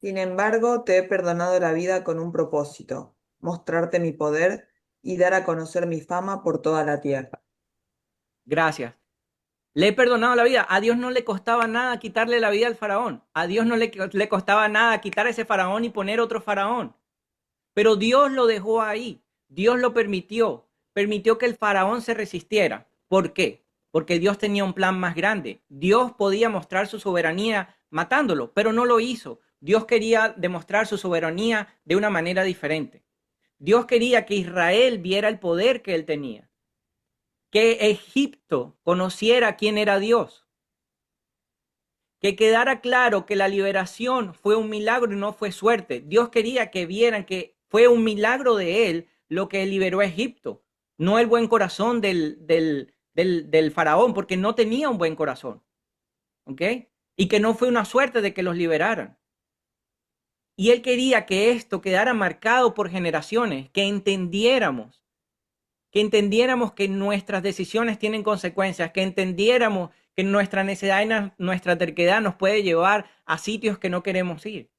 [SPEAKER 5] Sin embargo, te he perdonado la vida con un propósito, mostrarte mi poder y dar a conocer mi fama por toda la tierra.
[SPEAKER 1] Gracias. Le he perdonado la vida. A Dios no le costaba nada quitarle la vida al faraón. A Dios no le costaba nada quitar a ese faraón y poner otro faraón. Pero Dios lo dejó ahí. Dios lo permitió. Permitió que el faraón se resistiera. ¿Por qué? Porque Dios tenía un plan más grande. Dios podía mostrar su soberanía matándolo, pero no lo hizo. Dios quería demostrar su soberanía de una manera diferente. Dios quería que Israel viera el poder que él tenía. Que Egipto conociera quién era Dios. Que quedara claro que la liberación fue un milagro y no fue suerte. Dios quería que vieran que fue un milagro de él lo que liberó a Egipto, no el buen corazón del faraón, porque no tenía un buen corazón. ¿Ok? Y que no fue una suerte de que los liberaran. Y él quería que esto quedara marcado por generaciones, que entendiéramos que nuestras decisiones tienen consecuencias, que entendiéramos que nuestra necedad y nuestra terquedad nos puede llevar a sitios que no queremos ir.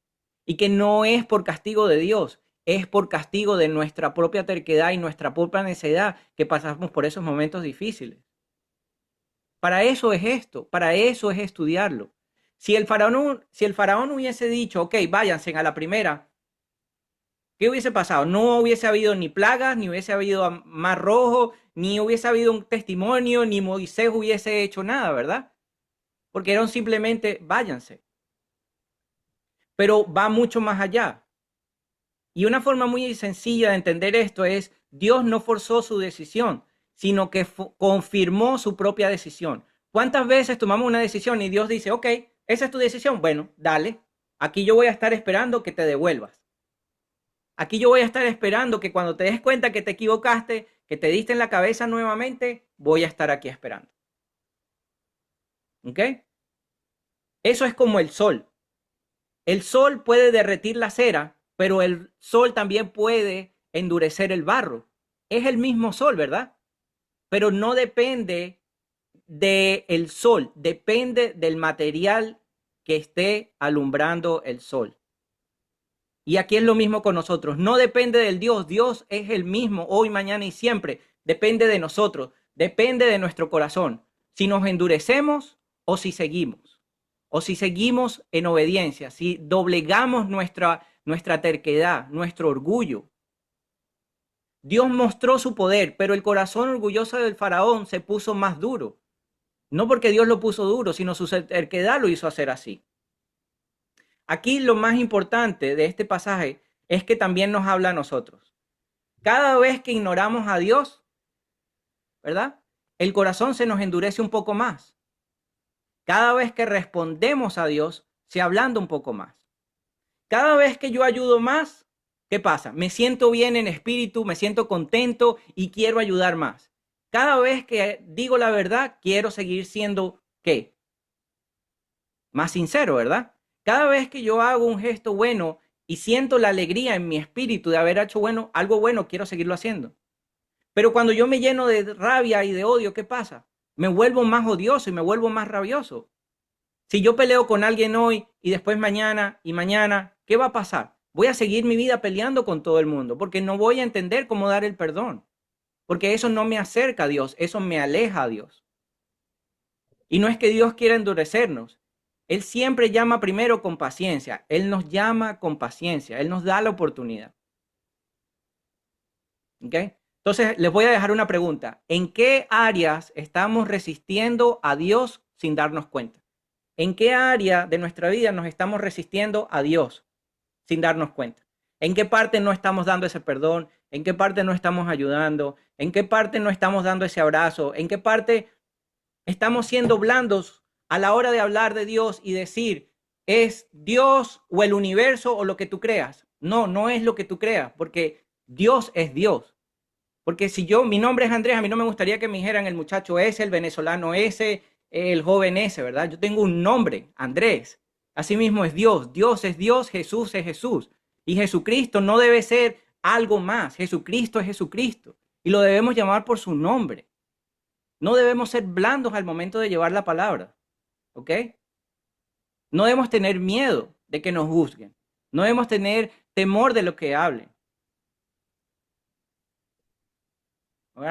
[SPEAKER 1] Y que no es por castigo de Dios, es por castigo de nuestra propia terquedad y nuestra propia necedad que pasamos por esos momentos difíciles. Para eso es esto, para eso es estudiarlo. Si el faraón hubiese dicho, ok, váyanse a la primera, ¿qué hubiese pasado? No hubiese habido ni plagas, ni hubiese habido mar rojo, ni hubiese habido un testimonio, ni Moisés hubiese hecho nada, ¿verdad? Porque eran simplemente váyanse. Pero va mucho más allá. Y una forma muy sencilla de entender esto es, Dios no forzó su decisión, sino que confirmó su propia decisión. ¿Cuántas veces tomamos una decisión y Dios dice, ok, esa es tu decisión? Bueno, dale, aquí yo voy a estar esperando que te devuelvas. Aquí yo voy a estar esperando que cuando te des cuenta que te equivocaste, que te diste en la cabeza nuevamente, voy a estar aquí esperando. ¿Ok? Eso es como el sol. El sol puede derretir la cera, pero el sol también puede endurecer el barro. Es el mismo sol, ¿verdad? Pero no depende del sol, depende del material que esté alumbrando el sol. Y aquí es lo mismo con nosotros. No depende del Dios. Dios es el mismo hoy, mañana y siempre. Depende de nosotros. Depende de nuestro corazón. Si nos endurecemos o si seguimos. O si seguimos en obediencia. Si doblegamos nuestra terquedad, nuestro orgullo. Dios mostró su poder, pero el corazón orgulloso del faraón se puso más duro. No porque Dios lo puso duro, sino su terquedad lo hizo hacer así. aquí lo más importante de este pasaje es que también nos habla a nosotros. Cada vez que ignoramos a Dios, ¿verdad? El corazón se nos endurece un poco más. Cada vez que respondemos a Dios, se ablanda un poco más. Cada vez que yo ayudo más, ¿qué pasa? Me siento bien en espíritu, me siento contento y quiero ayudar más. Cada vez que digo la verdad, quiero seguir siendo, ¿qué? Más sincero, ¿verdad? Cada vez que yo hago un gesto bueno y siento la alegría en mi espíritu de haber hecho algo bueno, quiero seguirlo haciendo. Pero cuando yo me lleno de rabia y de odio, ¿qué pasa? Me vuelvo más odioso y me vuelvo más rabioso. Si yo peleo con alguien hoy y después mañana y mañana, ¿qué va a pasar? Voy a seguir mi vida peleando con todo el mundo porque no voy a entender cómo dar el perdón. Porque eso no me acerca a Dios, eso me aleja a Dios. Y no es que Dios quiera endurecernos. Él siempre llama primero con paciencia. Él nos llama con paciencia. Él nos da la oportunidad. ¿Ok? Entonces, les voy a dejar una pregunta. ¿En qué áreas estamos resistiendo a Dios sin darnos cuenta? ¿En qué área de nuestra vida nos estamos resistiendo a Dios sin darnos cuenta? ¿En qué parte no estamos dando ese perdón? ¿En qué parte no estamos ayudando? ¿En qué parte no estamos dando ese abrazo? ¿En qué parte estamos siendo blandos a la hora de hablar de Dios y decir, es Dios o el universo o lo que tú creas? No, no es lo que tú creas, porque Dios es Dios. Porque si mi nombre es Andrés, a mí no me gustaría que me dijeran el muchacho ese, el venezolano ese, el joven ese, ¿verdad? Yo tengo un nombre, Andrés. Asimismo es Dios. Dios es Dios, Jesús es Jesús. Y Jesucristo no debe ser algo más. Jesucristo es Jesucristo. Y lo debemos llamar por su nombre. No debemos ser blandos al momento de llevar la palabra. ¿Ok? No debemos tener miedo de que nos juzguen. No debemos tener temor de lo que hablen. ¿Ok?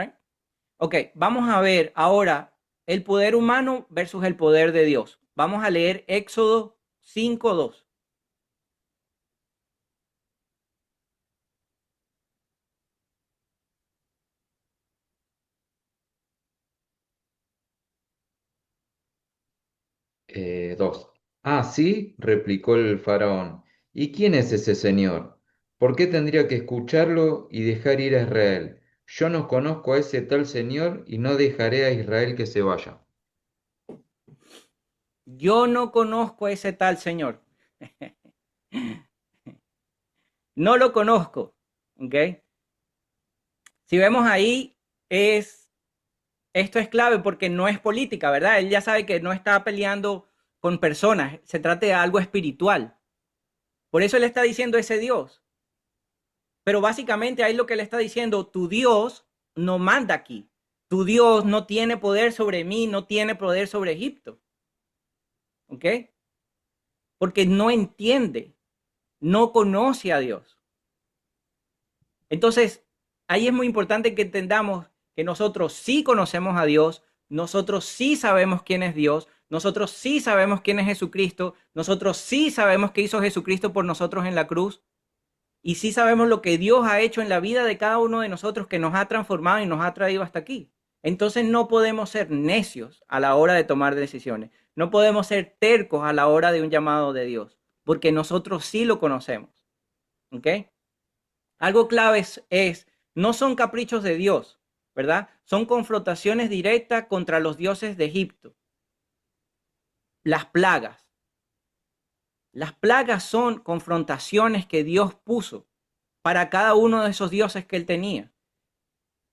[SPEAKER 1] Ok, vamos a ver ahora el poder humano versus el poder de Dios. Vamos a leer Éxodo 5:2.
[SPEAKER 2] Dos. Ah, sí, replicó el faraón. ¿Y quién es ese señor? ¿Por qué tendría que escucharlo y dejar ir a Israel? Yo no conozco a ese tal señor y no dejaré a Israel que se vaya.
[SPEAKER 1] Yo no conozco a ese tal señor. No lo conozco. ¿Ok? Si vemos ahí, esto es clave porque no es política, ¿verdad? Él ya sabe que no está peleando con personas, se trata de algo espiritual. Por eso él está diciendo ese Dios. Pero básicamente ahí lo que le está diciendo, tu Dios no manda aquí. Tu Dios no tiene poder sobre mí, no tiene poder sobre Egipto. ¿Ok? Porque no entiende, no conoce a Dios. Entonces, ahí es muy importante que entendamos que nosotros sí conocemos a Dios, nosotros sí sabemos quién es Dios, nosotros sí sabemos quién es Jesucristo, nosotros sí sabemos qué hizo Jesucristo por nosotros en la cruz. Y sí sabemos lo que Dios ha hecho en la vida de cada uno de nosotros, que nos ha transformado y nos ha traído hasta aquí. Entonces no podemos ser necios a la hora de tomar decisiones. No podemos ser tercos a la hora de un llamado de Dios, porque nosotros sí lo conocemos. ¿Ok? Algo clave no son caprichos de Dios, ¿verdad? Son confrontaciones directas contra los dioses de Egipto. Las plagas. Las plagas son confrontaciones que Dios puso para cada uno de esos dioses que él tenía.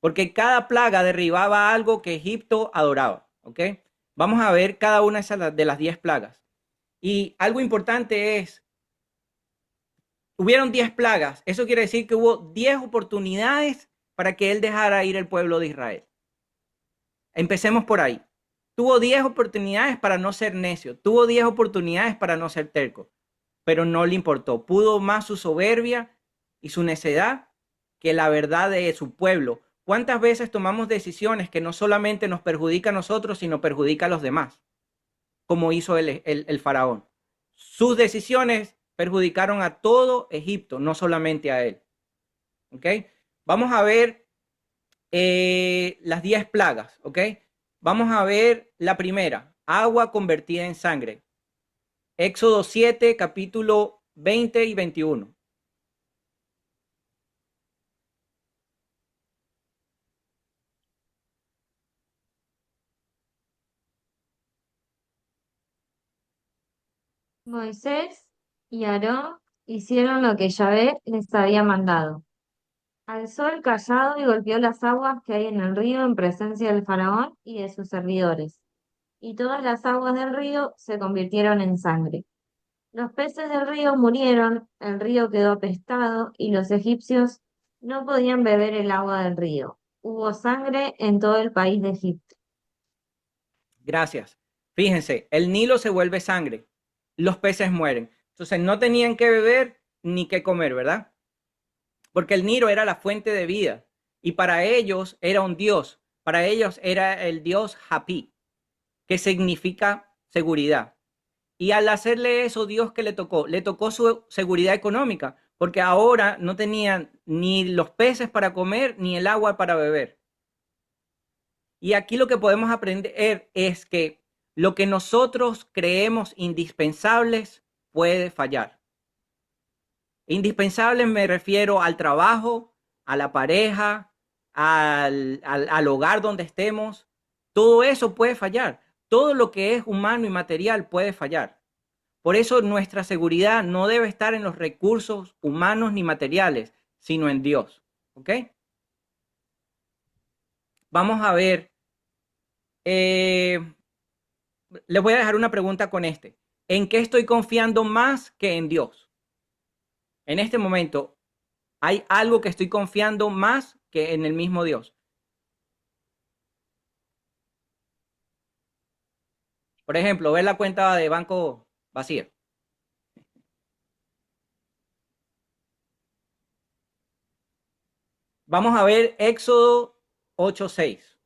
[SPEAKER 1] Porque cada plaga derribaba algo que Egipto adoraba. ¿Ok? Vamos a ver cada una de las 10 plagas. Y algo importante es, hubieron 10 plagas. Eso quiere decir que hubo 10 oportunidades para que él dejara ir el pueblo de Israel. Empecemos por ahí. Tuvo 10 oportunidades para no ser necio. Tuvo 10 oportunidades para no ser terco. Pero no le importó. Pudo más su soberbia y su necedad que la verdad de su pueblo. ¿Cuántas veces tomamos decisiones que no solamente nos perjudican a nosotros, sino perjudica a los demás? Como hizo el faraón. Sus decisiones perjudicaron a todo Egipto, no solamente a él. ¿Ok? Vamos a ver las 10 plagas. ¿Ok? Vamos a ver la primera, agua convertida en sangre. Éxodo 7, capítulo 20 y 21.
[SPEAKER 3] Moisés y Aarón hicieron lo que Yahvé les había mandado. Alzó el cayado y golpeó las aguas que hay en el río en presencia del faraón y de sus servidores. Y todas las aguas del río se convirtieron en sangre. Los peces del río murieron, el río quedó apestado y los egipcios no podían beber el agua del río. Hubo sangre en todo el país de Egipto.
[SPEAKER 1] Gracias. Fíjense, el Nilo se vuelve sangre, los peces mueren. Entonces no tenían que beber ni que comer, ¿verdad? Porque el Nilo era la fuente de vida y para ellos era un dios. Para ellos era el dios Hapi, que significa seguridad. Y al hacerle eso, Dios que le tocó su seguridad económica, porque ahora no tenían ni los peces para comer ni el agua para beber. Y aquí lo que podemos aprender es que lo que nosotros creemos indispensables puede fallar. Indispensable me refiero al trabajo, a la pareja, al hogar donde estemos. Todo eso puede fallar. Todo lo que es humano y material puede fallar. Por eso nuestra seguridad no debe estar en los recursos humanos ni materiales, sino en Dios. ¿Ok? Vamos a ver. Les voy a dejar una pregunta con este. ¿En qué estoy confiando más que en Dios? En este momento, ¿hay algo que estoy confiando más que en el mismo Dios? Por ejemplo, ver la cuenta de banco vacía. Vamos a ver Éxodo 8:6.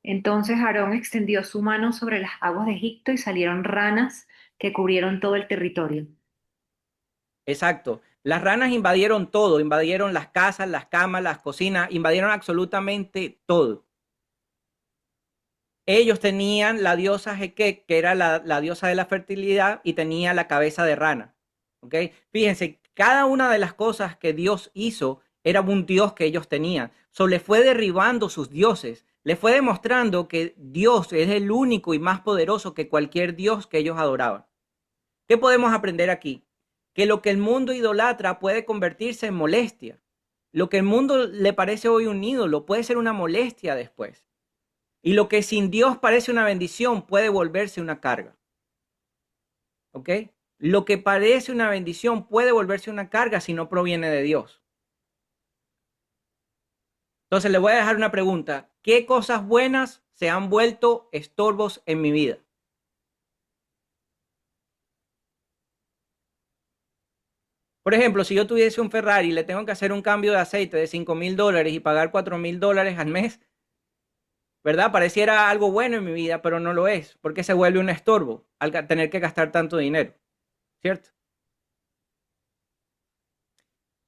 [SPEAKER 6] Entonces Aarón extendió su mano sobre las aguas de Egipto y salieron ranas que cubrieron todo el territorio.
[SPEAKER 1] Exacto. Las ranas invadieron todo, invadieron las casas, las camas, las cocinas, invadieron absolutamente todo. Ellos tenían la diosa Heqet, que era la diosa de la fertilidad, y tenía la cabeza de rana. ¿Ok? Fíjense, cada una de las cosas que Dios hizo era un dios que ellos tenían. Le fue derribando sus dioses, le fue demostrando que Dios es el único y más poderoso que cualquier dios que ellos adoraban. ¿Qué podemos aprender aquí? Que lo que el mundo idolatra puede convertirse en molestia. Lo que el mundo le parece hoy un ídolo puede ser una molestia después. Y lo que sin Dios parece una bendición puede volverse una carga. ¿Ok? Lo que parece una bendición puede volverse una carga si no proviene de Dios. Entonces le voy a dejar una pregunta. ¿Qué cosas buenas se han vuelto estorbos en mi vida? Por ejemplo, si yo tuviese un Ferrari y le tengo que hacer un cambio de aceite de $5,000 y pagar $4,000 al mes, ¿verdad? Pareciera algo bueno en mi vida, pero no lo es, porque se vuelve un estorbo al tener que gastar tanto dinero, ¿cierto?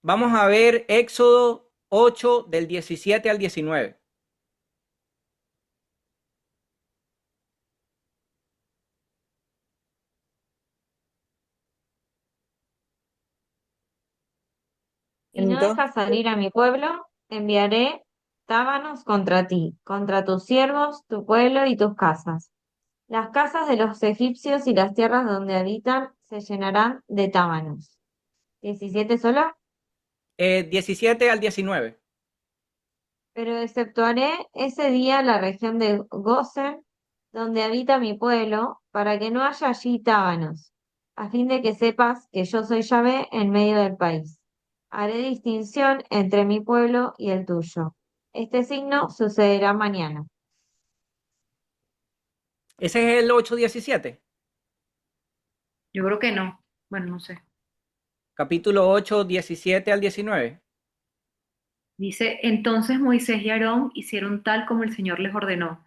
[SPEAKER 1] Vamos a ver Éxodo 8 del 17 al 19.
[SPEAKER 3] Si no dejas salir a mi pueblo, enviaré tábanos contra ti, contra tus siervos, tu pueblo y tus casas. Las casas de los egipcios y las tierras donde habitan se llenarán de tábanos. 17 solo,
[SPEAKER 1] 17 al 19.
[SPEAKER 3] pero exceptuaré ese día la región de Gosen, donde habita mi pueblo, para que no haya allí tábanos, a fin de que sepas que yo soy Yahvé en medio del país. Haré distinción entre mi pueblo y el tuyo. Este signo sucederá mañana.
[SPEAKER 1] Ese es el 8:17.
[SPEAKER 6] Yo creo que no. Bueno, no sé.
[SPEAKER 1] Capítulo 8, 17 al 19.
[SPEAKER 6] Dice, entonces Moisés y Aarón hicieron tal como el Señor les ordenó.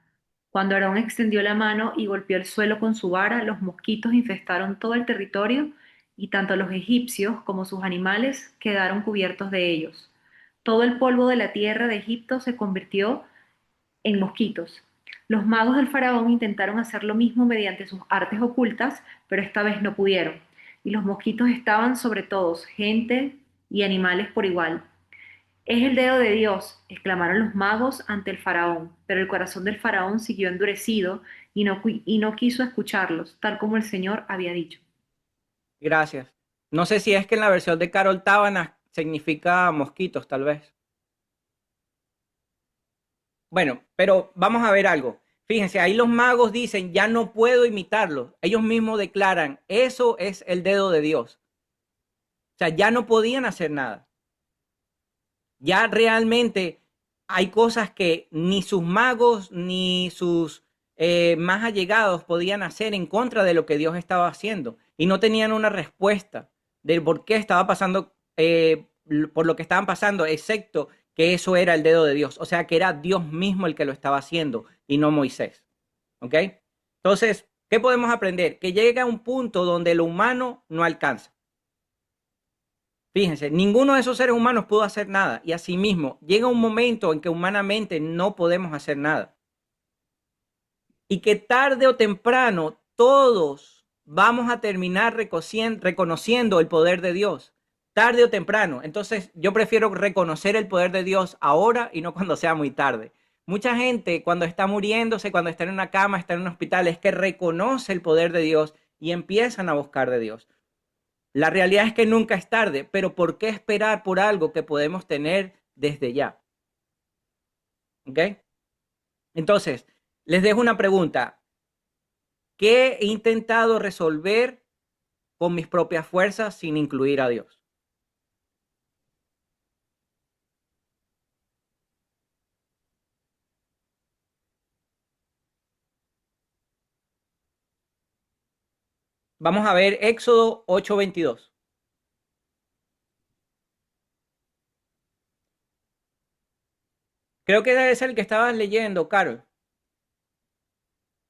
[SPEAKER 6] Cuando Aarón extendió la mano y golpeó el suelo con su vara, los mosquitos infestaron todo el territorio y tanto los egipcios como sus animales quedaron cubiertos de ellos. Todo el polvo de la tierra de Egipto se convirtió en mosquitos. Los magos del faraón intentaron hacer lo mismo mediante sus artes ocultas, pero esta vez no pudieron. Y los mosquitos estaban sobre todos, gente y animales por igual. Es el dedo de Dios, exclamaron los magos ante el faraón, pero el corazón del faraón siguió endurecido y no quiso escucharlos, tal como el Señor había dicho.
[SPEAKER 1] Gracias. No sé si es que en la versión de Carol Tábana significa mosquitos, tal vez. Bueno, pero vamos a ver algo. Fíjense, ahí los magos dicen, ya no puedo imitarlo. Ellos mismos declaran, eso es el dedo de Dios. O sea, ya no podían hacer nada. Ya realmente hay cosas que ni sus magos ni sus más allegados podían hacer en contra de lo que Dios estaba haciendo. Y no tenían una respuesta del por qué estaba pasando, por lo que estaban pasando, excepto que eso era el dedo de Dios. O sea, que era Dios mismo el que lo estaba haciendo y no Moisés. ¿Ok? Entonces, ¿qué podemos aprender? Que llega un punto donde lo humano no alcanza. Fíjense, ninguno de esos seres humanos pudo hacer nada. Y asimismo, llega un momento en que humanamente no podemos hacer nada. Y que tarde o temprano todos vamos a terminar reconociendo el poder de Dios. Tarde o temprano. Entonces, yo prefiero reconocer el poder de Dios ahora y no cuando sea muy tarde. Mucha gente cuando está muriéndose, cuando está en una cama, está en un hospital, es que reconoce el poder de Dios y empiezan a buscar de Dios. La realidad es que nunca es tarde, pero ¿por qué esperar por algo que podemos tener desde ya? ¿Ok? Entonces, les dejo una pregunta. ¿Qué he intentado resolver con mis propias fuerzas sin incluir a Dios? Vamos a ver Éxodo 8:22. Creo que debe ser el que estabas leyendo, Carol.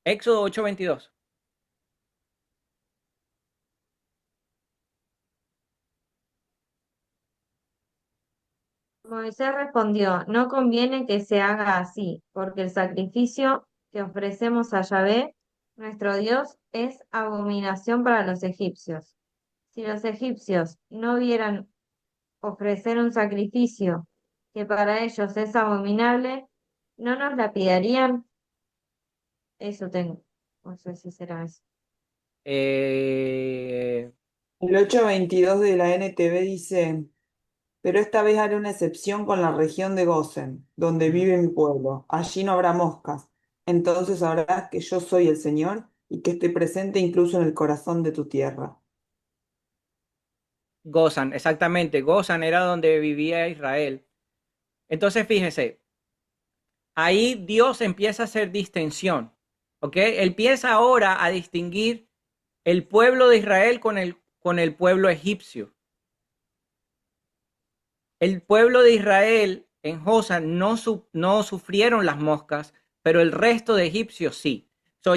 [SPEAKER 1] Éxodo 8:22.
[SPEAKER 3] Moisés respondió, no conviene que se haga así, porque el sacrificio que ofrecemos a Yahvé, nuestro Dios, es abominación para los egipcios. Si los egipcios no vieran ofrecer un sacrificio que para ellos es abominable, ¿no nos la pidarían? Eso tengo. No sé si será eso.
[SPEAKER 1] Eh,
[SPEAKER 5] El 8:22 de la NTV dice, pero esta vez haré una excepción con la región de Gosen, donde vive mi pueblo. Allí no habrá moscas. Entonces sabrás que yo soy el Señor y que estoy presente incluso en el corazón de tu tierra.
[SPEAKER 1] Gozan, exactamente. Gozan era donde vivía Israel. Entonces, fíjense, ahí Dios empieza a hacer distinción. ¿Ok? Él empieza ahora a distinguir el pueblo de Israel con el pueblo egipcio. El pueblo de Israel en Josan no sufrieron las moscas, pero el resto de egipcios sí.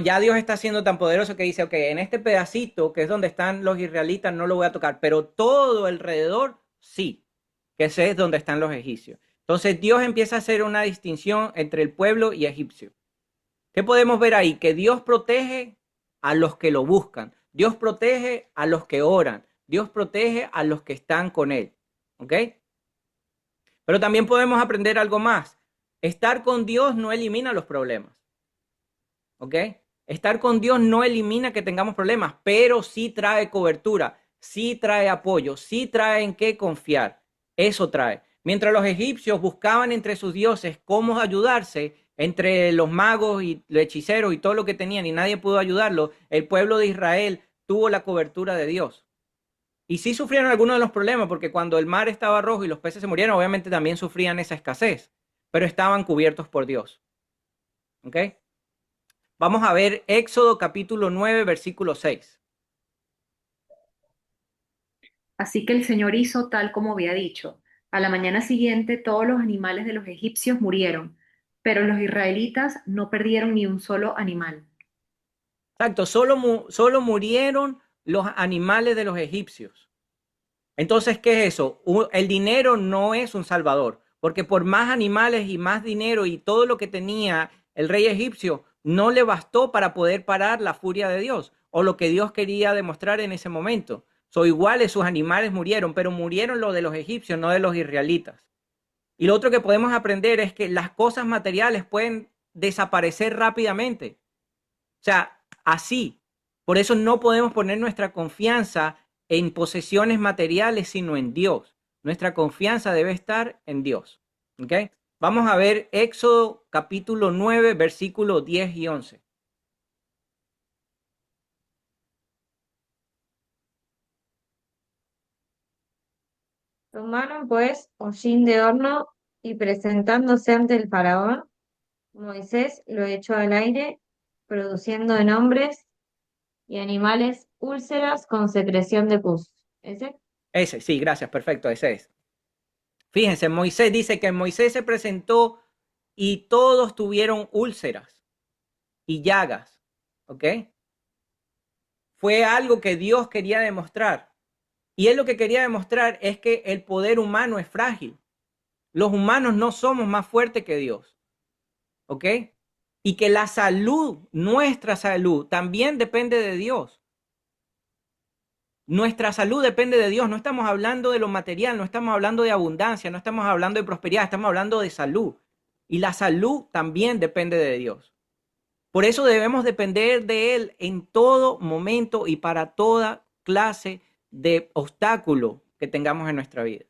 [SPEAKER 1] Ya Dios está siendo tan poderoso que dice, ok, en este pedacito, que es donde están los israelitas, no lo voy a tocar, pero todo alrededor sí, que ese es donde están los egipcios. Entonces Dios empieza a hacer una distinción entre el pueblo y egipcio. ¿Qué podemos ver ahí? Que Dios protege a los que lo buscan. Dios protege a los que oran. Dios protege a los que están con Él. ¿Ok? Pero también podemos aprender algo más. Estar con Dios no elimina los problemas. ¿Ok? Estar con Dios no elimina que tengamos problemas, pero sí trae cobertura, sí trae apoyo, sí trae en qué confiar. Eso trae. Mientras los egipcios buscaban entre sus dioses cómo ayudarse, entre los magos y los hechiceros y todo lo que tenían y nadie pudo ayudarlo, el pueblo de Israel tuvo la cobertura de Dios. Y sí sufrieron algunos de los problemas, porque cuando el mar estaba rojo y los peces se murieron, obviamente también sufrían esa escasez, pero estaban cubiertos por Dios. ¿Ok? Vamos a ver Éxodo capítulo 9, versículo 6.
[SPEAKER 6] Así que el Señor hizo tal como había dicho. A la mañana siguiente todos los animales de los egipcios murieron, pero los israelitas no perdieron ni un solo animal.
[SPEAKER 1] Exacto, solo murieron los animales de los egipcios. Entonces, ¿qué es eso? El dinero no es un salvador, porque por más animales y más dinero y todo lo que tenía el rey egipcio, no le bastó para poder parar la furia de Dios o lo que Dios quería demostrar en ese momento. Son iguales, sus animales murieron, pero murieron los de los egipcios, no de los israelitas. Y lo otro que podemos aprender es que las cosas materiales pueden desaparecer rápidamente. O sea, así. Por eso no podemos poner nuestra confianza en posesiones materiales, sino en Dios. Nuestra confianza debe estar en Dios. ¿Ok? Vamos a ver Éxodo capítulo 9, versículos 10 y 11.
[SPEAKER 3] Tomaron pues hollín de horno y presentándose ante el faraón, Moisés lo echó al aire, produciendo en hombres y animales úlceras con secreción de pus. ¿Ese?
[SPEAKER 1] Ese, sí, gracias, perfecto, ese es. Fíjense, Moisés dice que Moisés se presentó y todos tuvieron úlceras y llagas, ¿ok? Fue algo que Dios quería demostrar. Y él lo que quería demostrar es que el poder humano es frágil. Los humanos no somos más fuertes que Dios, ¿ok? Y que la salud, nuestra salud, también depende de Dios. Nuestra salud depende de Dios. No estamos hablando de lo material, no estamos hablando de abundancia, no estamos hablando de prosperidad, estamos hablando de salud. Y la salud también depende de Dios. Por eso debemos depender de Él en todo momento y para toda clase de obstáculo que tengamos en nuestra vida.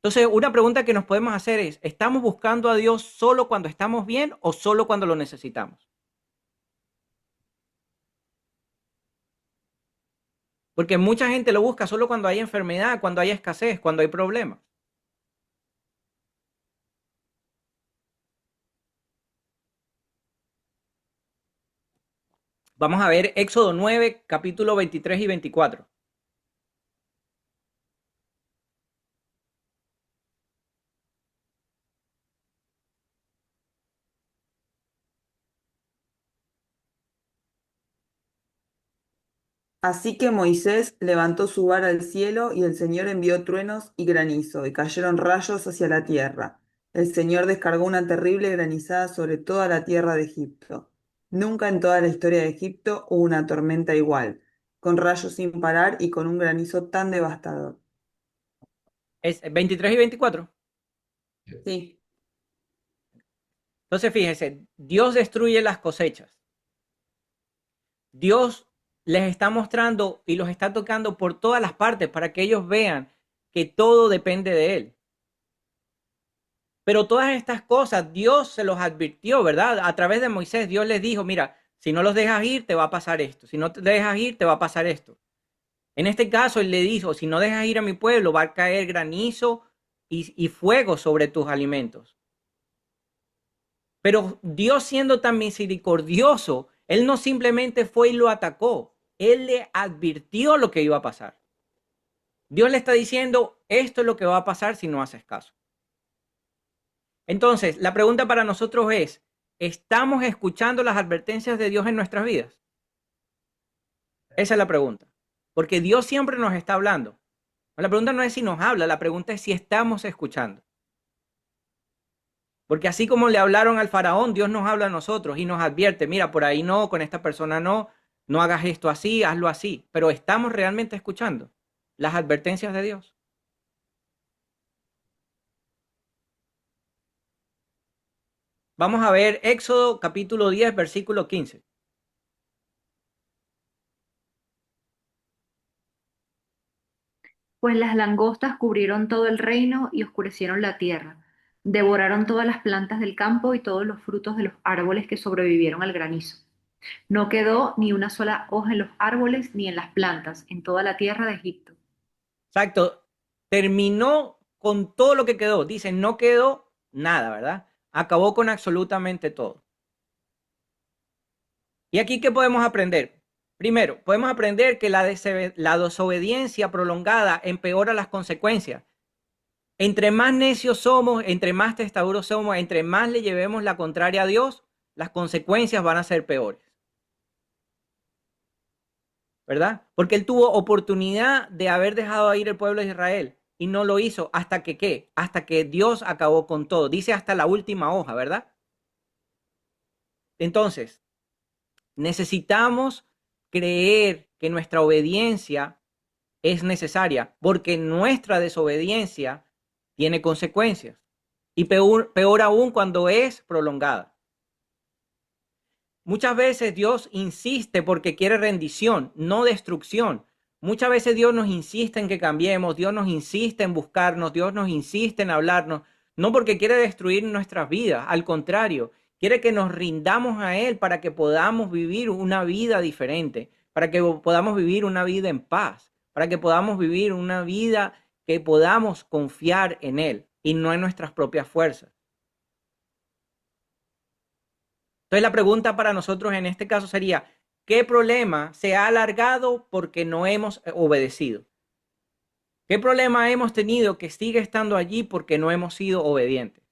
[SPEAKER 1] Entonces, una pregunta que nos podemos hacer es, ¿estamos buscando a Dios solo cuando estamos bien o solo cuando lo necesitamos? Porque mucha gente lo busca solo cuando hay enfermedad, cuando hay escasez, cuando hay problemas. Vamos a ver Éxodo 9, capítulo 23 y 24.
[SPEAKER 5] Así que Moisés levantó su vara al cielo, y el Señor envió truenos y granizo, y cayeron rayos hacia la tierra. El Señor descargó una terrible granizada sobre toda la tierra de Egipto. Nunca en toda la historia de Egipto hubo una tormenta igual, con rayos sin parar y con un granizo tan devastador.
[SPEAKER 1] Es 23 y 24.
[SPEAKER 5] Sí,
[SPEAKER 1] Entonces, fíjense, Dios destruye las cosechas. Dios les está mostrando y los está tocando por todas las partes para que ellos vean que todo depende de Él. Pero todas estas cosas Dios se los advirtió, ¿verdad? A través de Moisés, Dios les dijo, mira, si no los dejas ir, te va a pasar esto. Si no te dejas ir, te va a pasar esto. En este caso, Él le dijo, si no dejas ir a mi pueblo, va a caer granizo y fuego sobre tus alimentos. Pero Dios, siendo tan misericordioso, Él no simplemente fue y lo atacó. Él le advirtió lo que iba a pasar. Dios le está diciendo, esto es lo que va a pasar si no haces caso. Entonces, la pregunta para nosotros es, ¿estamos escuchando las advertencias de Dios en nuestras vidas? Esa es la pregunta. Porque Dios siempre nos está hablando. La pregunta no es si nos habla, la pregunta es si estamos escuchando. Porque así como le hablaron al faraón, Dios nos habla a nosotros y nos advierte, mira, por ahí no, con esta persona no, no hagas esto así, hazlo así. Pero ¿estamos realmente escuchando las advertencias de Dios? Vamos a ver Éxodo capítulo 10, versículo 15.
[SPEAKER 6] Pues las langostas cubrieron todo el reino y oscurecieron la tierra. Devoraron todas las plantas del campo y todos los frutos de los árboles que sobrevivieron al granizo. No quedó ni una sola hoja en los árboles ni en las plantas, en toda la tierra de Egipto.
[SPEAKER 1] Exacto. Terminó con todo lo que quedó. Dice, no quedó nada, ¿verdad? Acabó con absolutamente todo. ¿Y aquí qué podemos aprender? Primero, podemos aprender que la desobediencia prolongada empeora las consecuencias. Entre más necios somos, entre más testarudos somos, entre más le llevemos la contraria a Dios, las consecuencias van a ser peores. ¿Verdad? Porque él tuvo oportunidad de haber dejado ir el pueblo de Israel y no lo hizo hasta que ¿qué? Hasta que Dios acabó con todo. Dice hasta la última hoja, ¿verdad? Entonces, necesitamos creer que nuestra obediencia es necesaria, porque nuestra desobediencia tiene consecuencias. Y peor aún cuando es prolongada. Muchas veces Dios insiste porque quiere rendición, no destrucción. Muchas veces Dios nos insiste en que cambiemos, Dios nos insiste en buscarnos, Dios nos insiste en hablarnos, no porque quiere destruir nuestras vidas, al contrario, quiere que nos rindamos a Él para que podamos vivir una vida diferente, para que podamos vivir una vida en paz, para que podamos vivir una vida que podamos confiar en Él y no en nuestras propias fuerzas. Entonces la pregunta para nosotros en este caso sería, ¿qué problema se ha alargado porque no hemos obedecido? ¿Qué problema hemos tenido que sigue estando allí porque no hemos sido obedientes?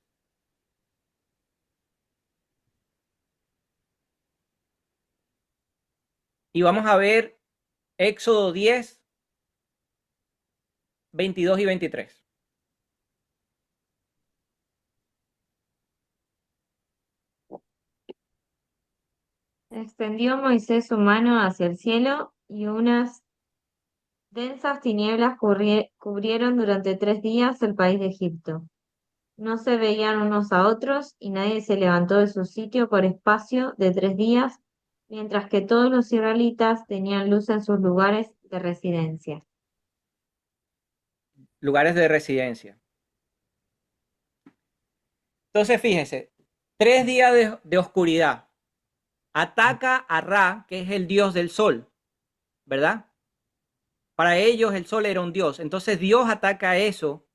[SPEAKER 1] Y vamos a ver Éxodo 10, 22 y 23.
[SPEAKER 3] Extendió Moisés su mano hacia el cielo y unas densas tinieblas cubrieron durante 3 días el país de Egipto. No se veían unos a otros y nadie se levantó de su sitio por espacio de 3 días, mientras que todos los israelitas tenían luz en sus lugares de residencia.
[SPEAKER 1] Lugares de residencia. Entonces fíjense, 3 días de oscuridad. Ataca a Ra, que es el dios del sol, ¿verdad? Para ellos el sol era un dios. Entonces Dios ataca a eso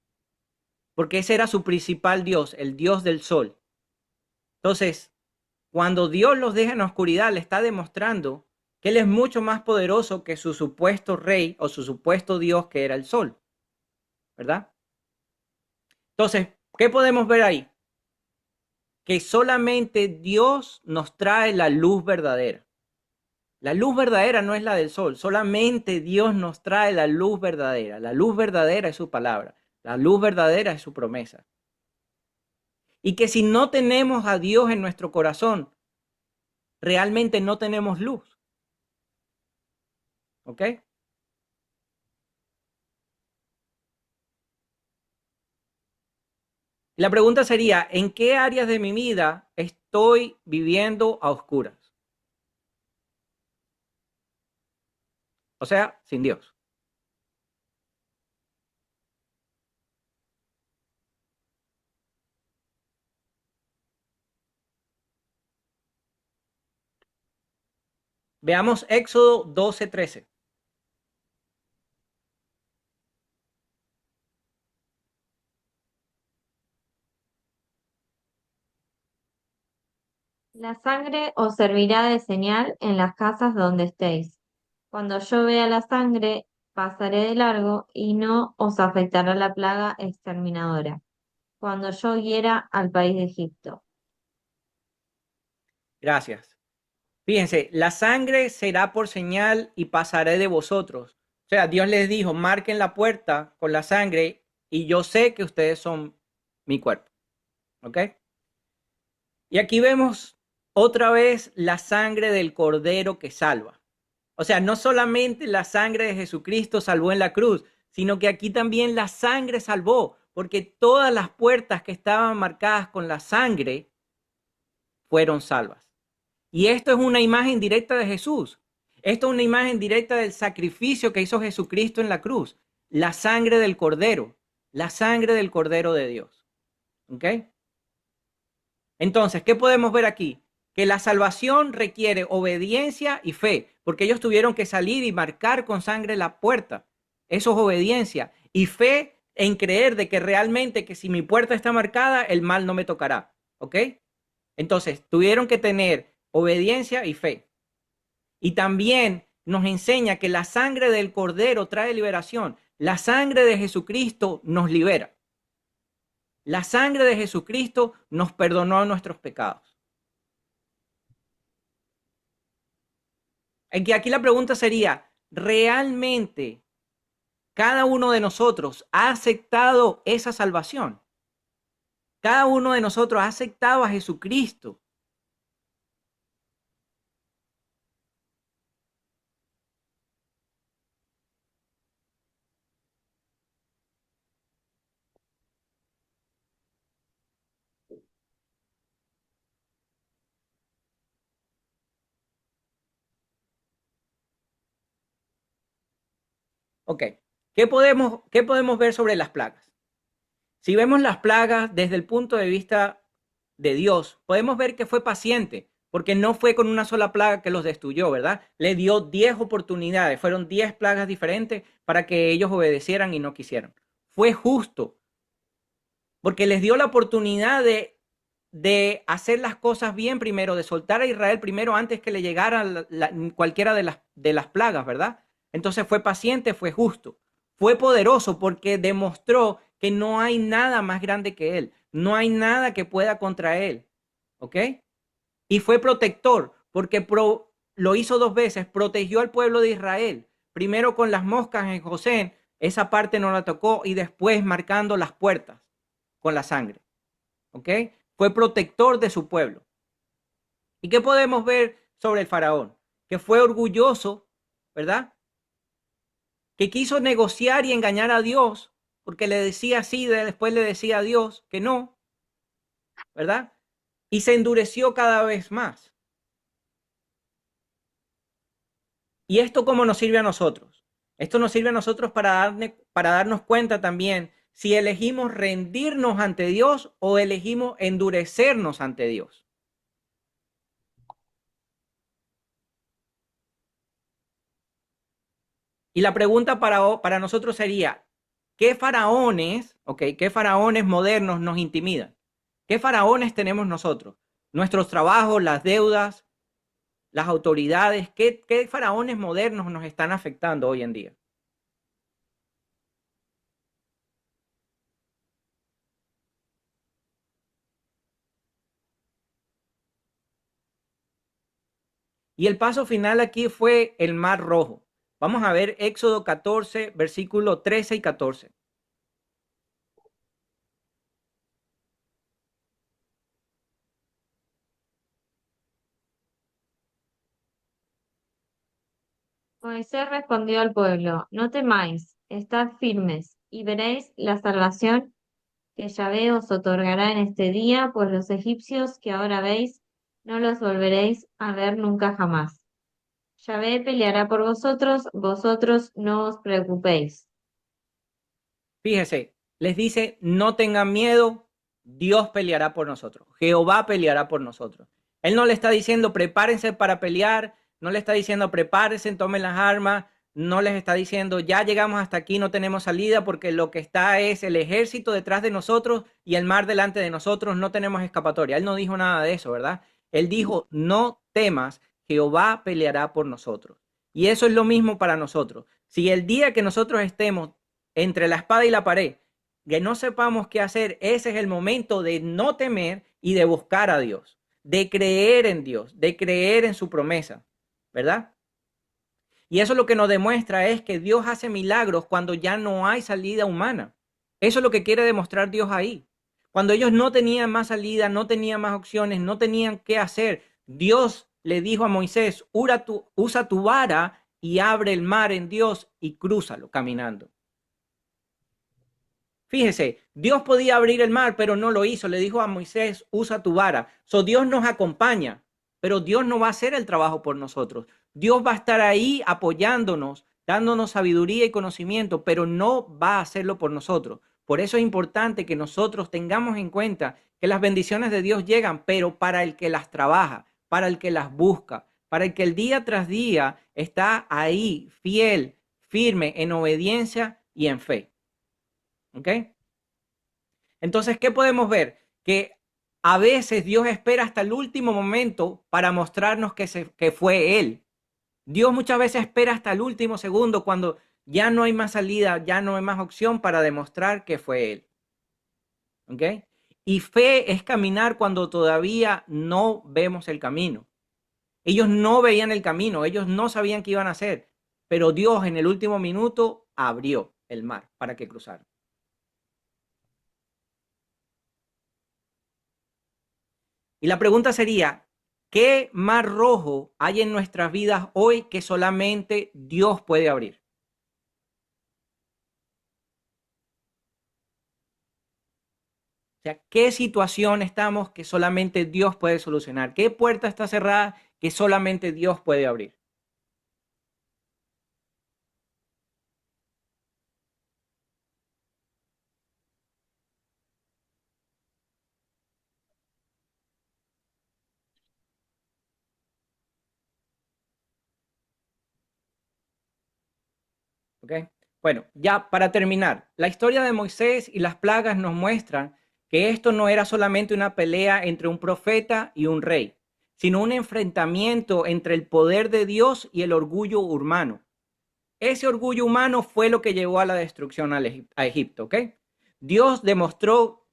[SPEAKER 1] porque ese era su principal dios, el dios del sol. Entonces, cuando Dios los deja en la oscuridad, le está demostrando que Él es mucho más poderoso que su supuesto rey o su supuesto dios que era el sol, ¿verdad? Entonces, ¿qué podemos ver ahí? Que solamente Dios nos trae la luz verdadera. La luz verdadera no es la del sol, solamente Dios nos trae la luz verdadera. La luz verdadera es su palabra, la luz verdadera es su promesa. Y que si no tenemos a Dios en nuestro corazón, realmente no tenemos luz. ¿Ok? La pregunta sería, ¿en qué áreas de mi vida estoy viviendo a oscuras? O sea, sin Dios. Veamos Éxodo 12:13.
[SPEAKER 3] La sangre os servirá de señal en las casas donde estéis. Cuando yo vea la sangre, pasaré de largo y no os afectará la plaga exterminadora. Cuando yo hiera al país de Egipto.
[SPEAKER 1] Gracias. Fíjense, la sangre será por señal y pasaré de vosotros. O sea, Dios les dijo, marquen la puerta con la sangre y yo sé que ustedes son mi cuerpo. ¿Ok? Y aquí vemos otra vez la sangre del Cordero que salva. O sea, no solamente la sangre de Jesucristo salvó en la cruz, sino que aquí también la sangre salvó, porque todas las puertas que estaban marcadas con la sangre fueron salvas. Y esto es una imagen directa de Jesús. Esto es una imagen directa del sacrificio que hizo Jesucristo en la cruz. La sangre del Cordero, la sangre del Cordero de Dios. ¿Ok? Entonces, ¿qué podemos ver aquí? Que la salvación requiere obediencia y fe, porque ellos tuvieron que salir y marcar con sangre la puerta. Eso es obediencia. Y fe en creer de que realmente que si mi puerta está marcada, el mal no me tocará. ¿Ok? Entonces, tuvieron que tener obediencia y fe. Y también nos enseña que la sangre del Cordero trae liberación. La sangre de Jesucristo nos libera. La sangre de Jesucristo nos perdonó nuestros pecados. Aquí la pregunta sería, ¿realmente cada uno de nosotros ha aceptado esa salvación? Cada uno de nosotros ha aceptado a Jesucristo Ok, qué podemos ver sobre las plagas? Si vemos las plagas desde el punto de vista de Dios, podemos ver que fue paciente, porque no fue con una sola plaga que los destruyó, ¿verdad? Le dio 10 oportunidades, fueron 10 plagas diferentes para que ellos obedecieran y no quisieron. Fue justo, porque les dio la oportunidad de hacer las cosas bien primero, de soltar a Israel primero antes que le llegaran cualquiera de las plagas, ¿verdad? Entonces fue paciente, fue justo, fue poderoso porque demostró que no hay nada más grande que él, no hay nada que pueda contra él, ¿ok? Y fue protector porque lo hizo 2 veces, protegió al pueblo de Israel, primero con las moscas en José, esa parte no la tocó, y después marcando las puertas con la sangre, ¿ok? Fue protector de su pueblo. ¿Y qué podemos ver sobre el faraón? Que fue orgulloso, ¿verdad? Que quiso negociar y engañar a Dios, porque le decía sí, después le decía a Dios que no, ¿verdad? Y se endureció cada vez más. ¿Y esto cómo nos sirve a nosotros? Esto nos sirve a nosotros para darnos cuenta también si elegimos rendirnos ante Dios o elegimos endurecernos ante Dios. Y la pregunta para nosotros sería, ¿qué faraones, qué faraones modernos nos intimidan? ¿Qué faraones tenemos nosotros? Nuestros trabajos, las deudas, las autoridades, ¿qué faraones modernos nos están afectando hoy en día? Y el paso final aquí fue el Mar Rojo. Vamos a ver Éxodo 14, versículo 13 y 14.
[SPEAKER 3] Moisés respondió al pueblo, no temáis, estad firmes, y veréis la salvación que Yahvé os otorgará en este día, pues los egipcios que ahora veis, no los volveréis a ver nunca jamás. Yahvé peleará por vosotros, vosotros no os preocupéis.
[SPEAKER 1] Fíjese, les dice, no tengan miedo, Dios peleará por nosotros, Jehová peleará por nosotros. Él no le está diciendo prepárense para pelear, no le está diciendo prepárense, tomen las armas, no les está diciendo ya llegamos hasta aquí, no tenemos salida, porque lo que está es el ejército detrás de nosotros y el mar delante de nosotros, no tenemos escapatoria. Él no dijo nada de eso, ¿verdad? Él dijo, no temas, Jehová peleará por nosotros. Y eso es lo mismo para nosotros. Si el día que nosotros estemos entre la espada y la pared, que no sepamos qué hacer, ese es el momento de no temer y de buscar a Dios, de creer en Dios, de creer en su promesa, ¿verdad? Y eso lo que nos demuestra es que Dios hace milagros cuando ya no hay salida humana. Eso es lo que quiere demostrar Dios ahí. Cuando ellos no tenían más salida, no tenían más opciones, no tenían qué hacer, Dios le dijo a Moisés, usa tu vara y abre el mar en Dios y crúzalo caminando. Fíjese, Dios podía abrir el mar, pero no lo hizo. Le dijo a Moisés, usa tu vara. Dios nos acompaña, pero Dios no va a hacer el trabajo por nosotros. Dios va a estar ahí apoyándonos, dándonos sabiduría y conocimiento, pero no va a hacerlo por nosotros. Por eso es importante que nosotros tengamos en cuenta que las bendiciones de Dios llegan, pero para el que las trabaja, para el que las busca, para el que el día tras día está ahí, fiel, firme, en obediencia y en fe. ¿Ok? Entonces, ¿qué podemos ver? Que a veces Dios espera hasta el último momento para mostrarnos que fue Él. Dios muchas veces espera hasta el último segundo cuando ya no hay más salida, ya no hay más opción para demostrar que fue Él. ¿Ok? Y fe es caminar cuando todavía no vemos el camino. Ellos no veían el camino, ellos no sabían qué iban a hacer, pero Dios en el último minuto abrió el mar para que cruzaran. Y la pregunta sería, ¿qué mar rojo hay en nuestras vidas hoy que solamente Dios puede abrir? O sea, ¿qué situación estamos que solamente Dios puede solucionar? ¿Qué puerta está cerrada que solamente Dios puede abrir? ¿Ok? Bueno, ya para terminar, la historia de Moisés y las plagas nos muestran que esto no era solamente una pelea entre un profeta y un rey, sino un enfrentamiento entre el poder de Dios y el orgullo humano. Ese orgullo humano fue lo que llevó a la destrucción a Egipto, ¿ok? Dios demostró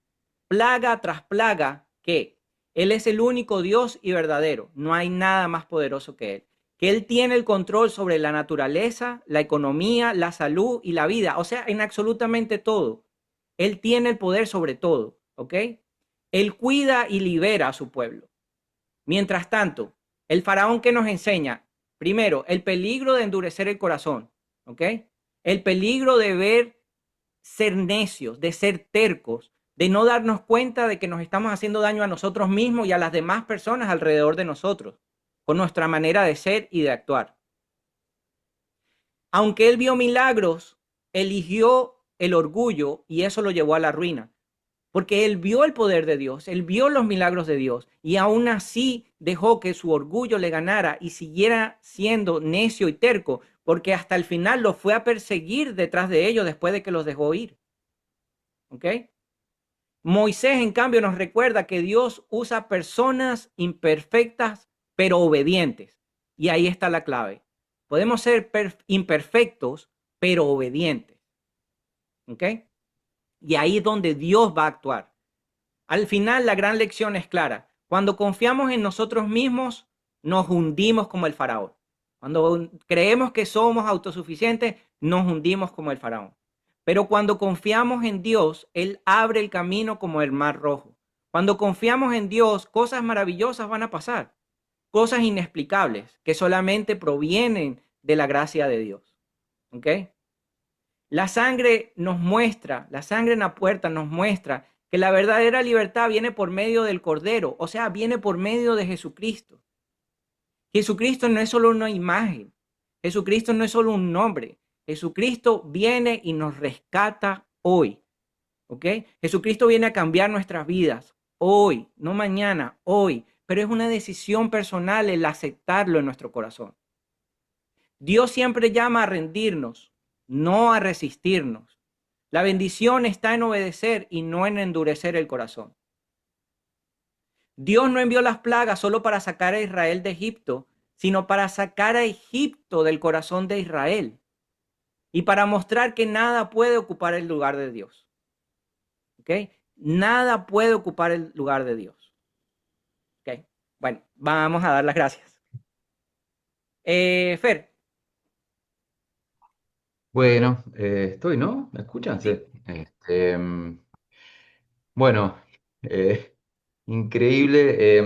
[SPEAKER 1] plaga tras plaga que Él es el único Dios y verdadero. No hay nada más poderoso que Él. Que Él tiene el control sobre la naturaleza, la economía, la salud y la vida. O sea, en absolutamente todo. Él tiene el poder sobre todo, ¿ok? Él cuida y libera a su pueblo. Mientras tanto, el faraón que nos enseña, primero, el peligro de endurecer el corazón, ¿ok? El peligro de ver ser necios, de ser tercos, de no darnos cuenta de que nos estamos haciendo daño a nosotros mismos y a las demás personas alrededor de nosotros, con nuestra manera de ser y de actuar. Aunque él vio milagros, eligió el orgullo y eso lo llevó a la ruina. Porque él vio el poder de Dios, él vio los milagros de Dios y aún así dejó que su orgullo le ganara y siguiera siendo necio y terco, porque hasta el final lo fue a perseguir detrás de ellos después de que los dejó ir. ¿Ok? Moisés, en cambio, nos recuerda que Dios usa personas imperfectas, pero obedientes. Y ahí está la clave. Podemos ser imperfectos, pero obedientes. ¿Ok? Y ahí es donde Dios va a actuar. Al final, la gran lección es clara. Cuando confiamos en nosotros mismos, nos hundimos como el faraón. Cuando creemos que somos autosuficientes, nos hundimos como el faraón. Pero cuando confiamos en Dios, Él abre el camino como el mar rojo. Cuando confiamos en Dios, cosas maravillosas van a pasar, cosas inexplicables que solamente provienen de la gracia de Dios. ¿Ok? La sangre nos muestra, la sangre en la puerta nos muestra que la verdadera libertad viene por medio del Cordero, o sea, viene por medio de Jesucristo. Jesucristo no es solo una imagen, Jesucristo no es solo un nombre, Jesucristo viene y nos rescata hoy, ¿ok? Jesucristo viene a cambiar nuestras vidas hoy, no mañana, hoy, pero es una decisión personal el aceptarlo en nuestro corazón. Dios siempre llama a rendirnos, no a resistirnos. La bendición está en obedecer y no en endurecer el corazón. Dios no envió las plagas solo para sacar a Israel de Egipto, sino para sacar a Egipto del corazón de Israel y para mostrar que nada puede ocupar el lugar de Dios. ¿Ok? Nada puede ocupar el lugar de Dios. ¿Ok? Bueno, vamos a dar las gracias. Fer.
[SPEAKER 2] Bueno, estoy, ¿no? ¿Me escuchan? Sí.
[SPEAKER 1] Sí.
[SPEAKER 2] Bueno, increíble.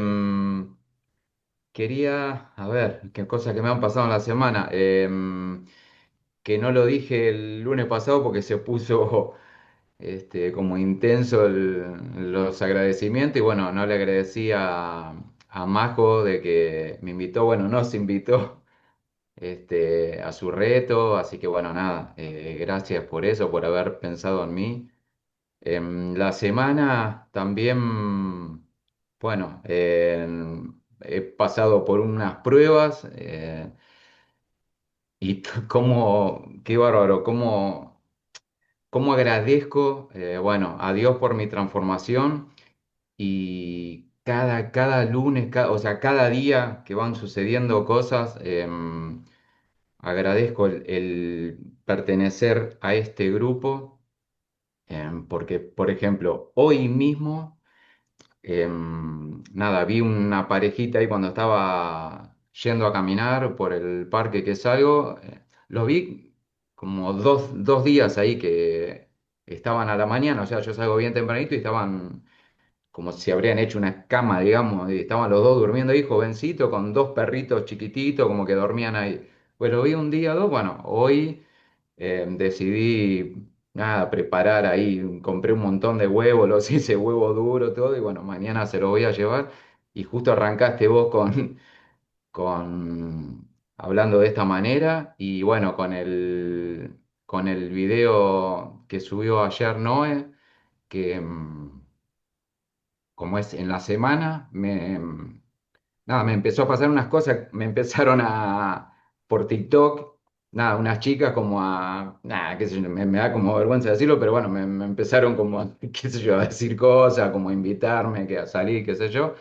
[SPEAKER 2] Quería, a ver, qué cosas que me han pasado en la semana. Que no lo dije el lunes pasado porque se puso como intenso los agradecimientos y bueno, no le agradecí a Majo de que me invitó, bueno, nos invitó a su reto, así que bueno, nada, gracias por eso, por haber pensado en mí. La semana también, bueno, he pasado por unas pruebas y qué bárbaro, cómo agradezco, bueno, a Dios por mi transformación y cada lunes, o sea, cada día que van sucediendo cosas, agradezco el pertenecer a este grupo, porque, por ejemplo, hoy mismo, nada, vi una parejita ahí cuando estaba yendo a caminar por el parque que salgo, los vi como dos días ahí que estaban a la mañana, o sea, yo salgo bien tempranito y estaban como si habrían hecho una cama, digamos, y estaban los dos durmiendo ahí, jovencitos, con dos perritos chiquititos, como que dormían ahí. Pues lo vi un día, dos, bueno, hoy decidí, nada, preparar ahí, compré un montón de huevos, los hice huevo duro, todo, y bueno, mañana se lo voy a llevar. Y justo arrancaste vos hablando de esta manera, y bueno, con el video que subió ayer Noé, que... como es en la semana, nada, me empezó a pasar unas cosas, me empezaron por TikTok, nada, unas chicas como a, nada, qué sé yo, me da como vergüenza decirlo, pero bueno, me empezaron como, qué sé yo, a decir cosas, como a invitarme, que a salir, qué sé yo.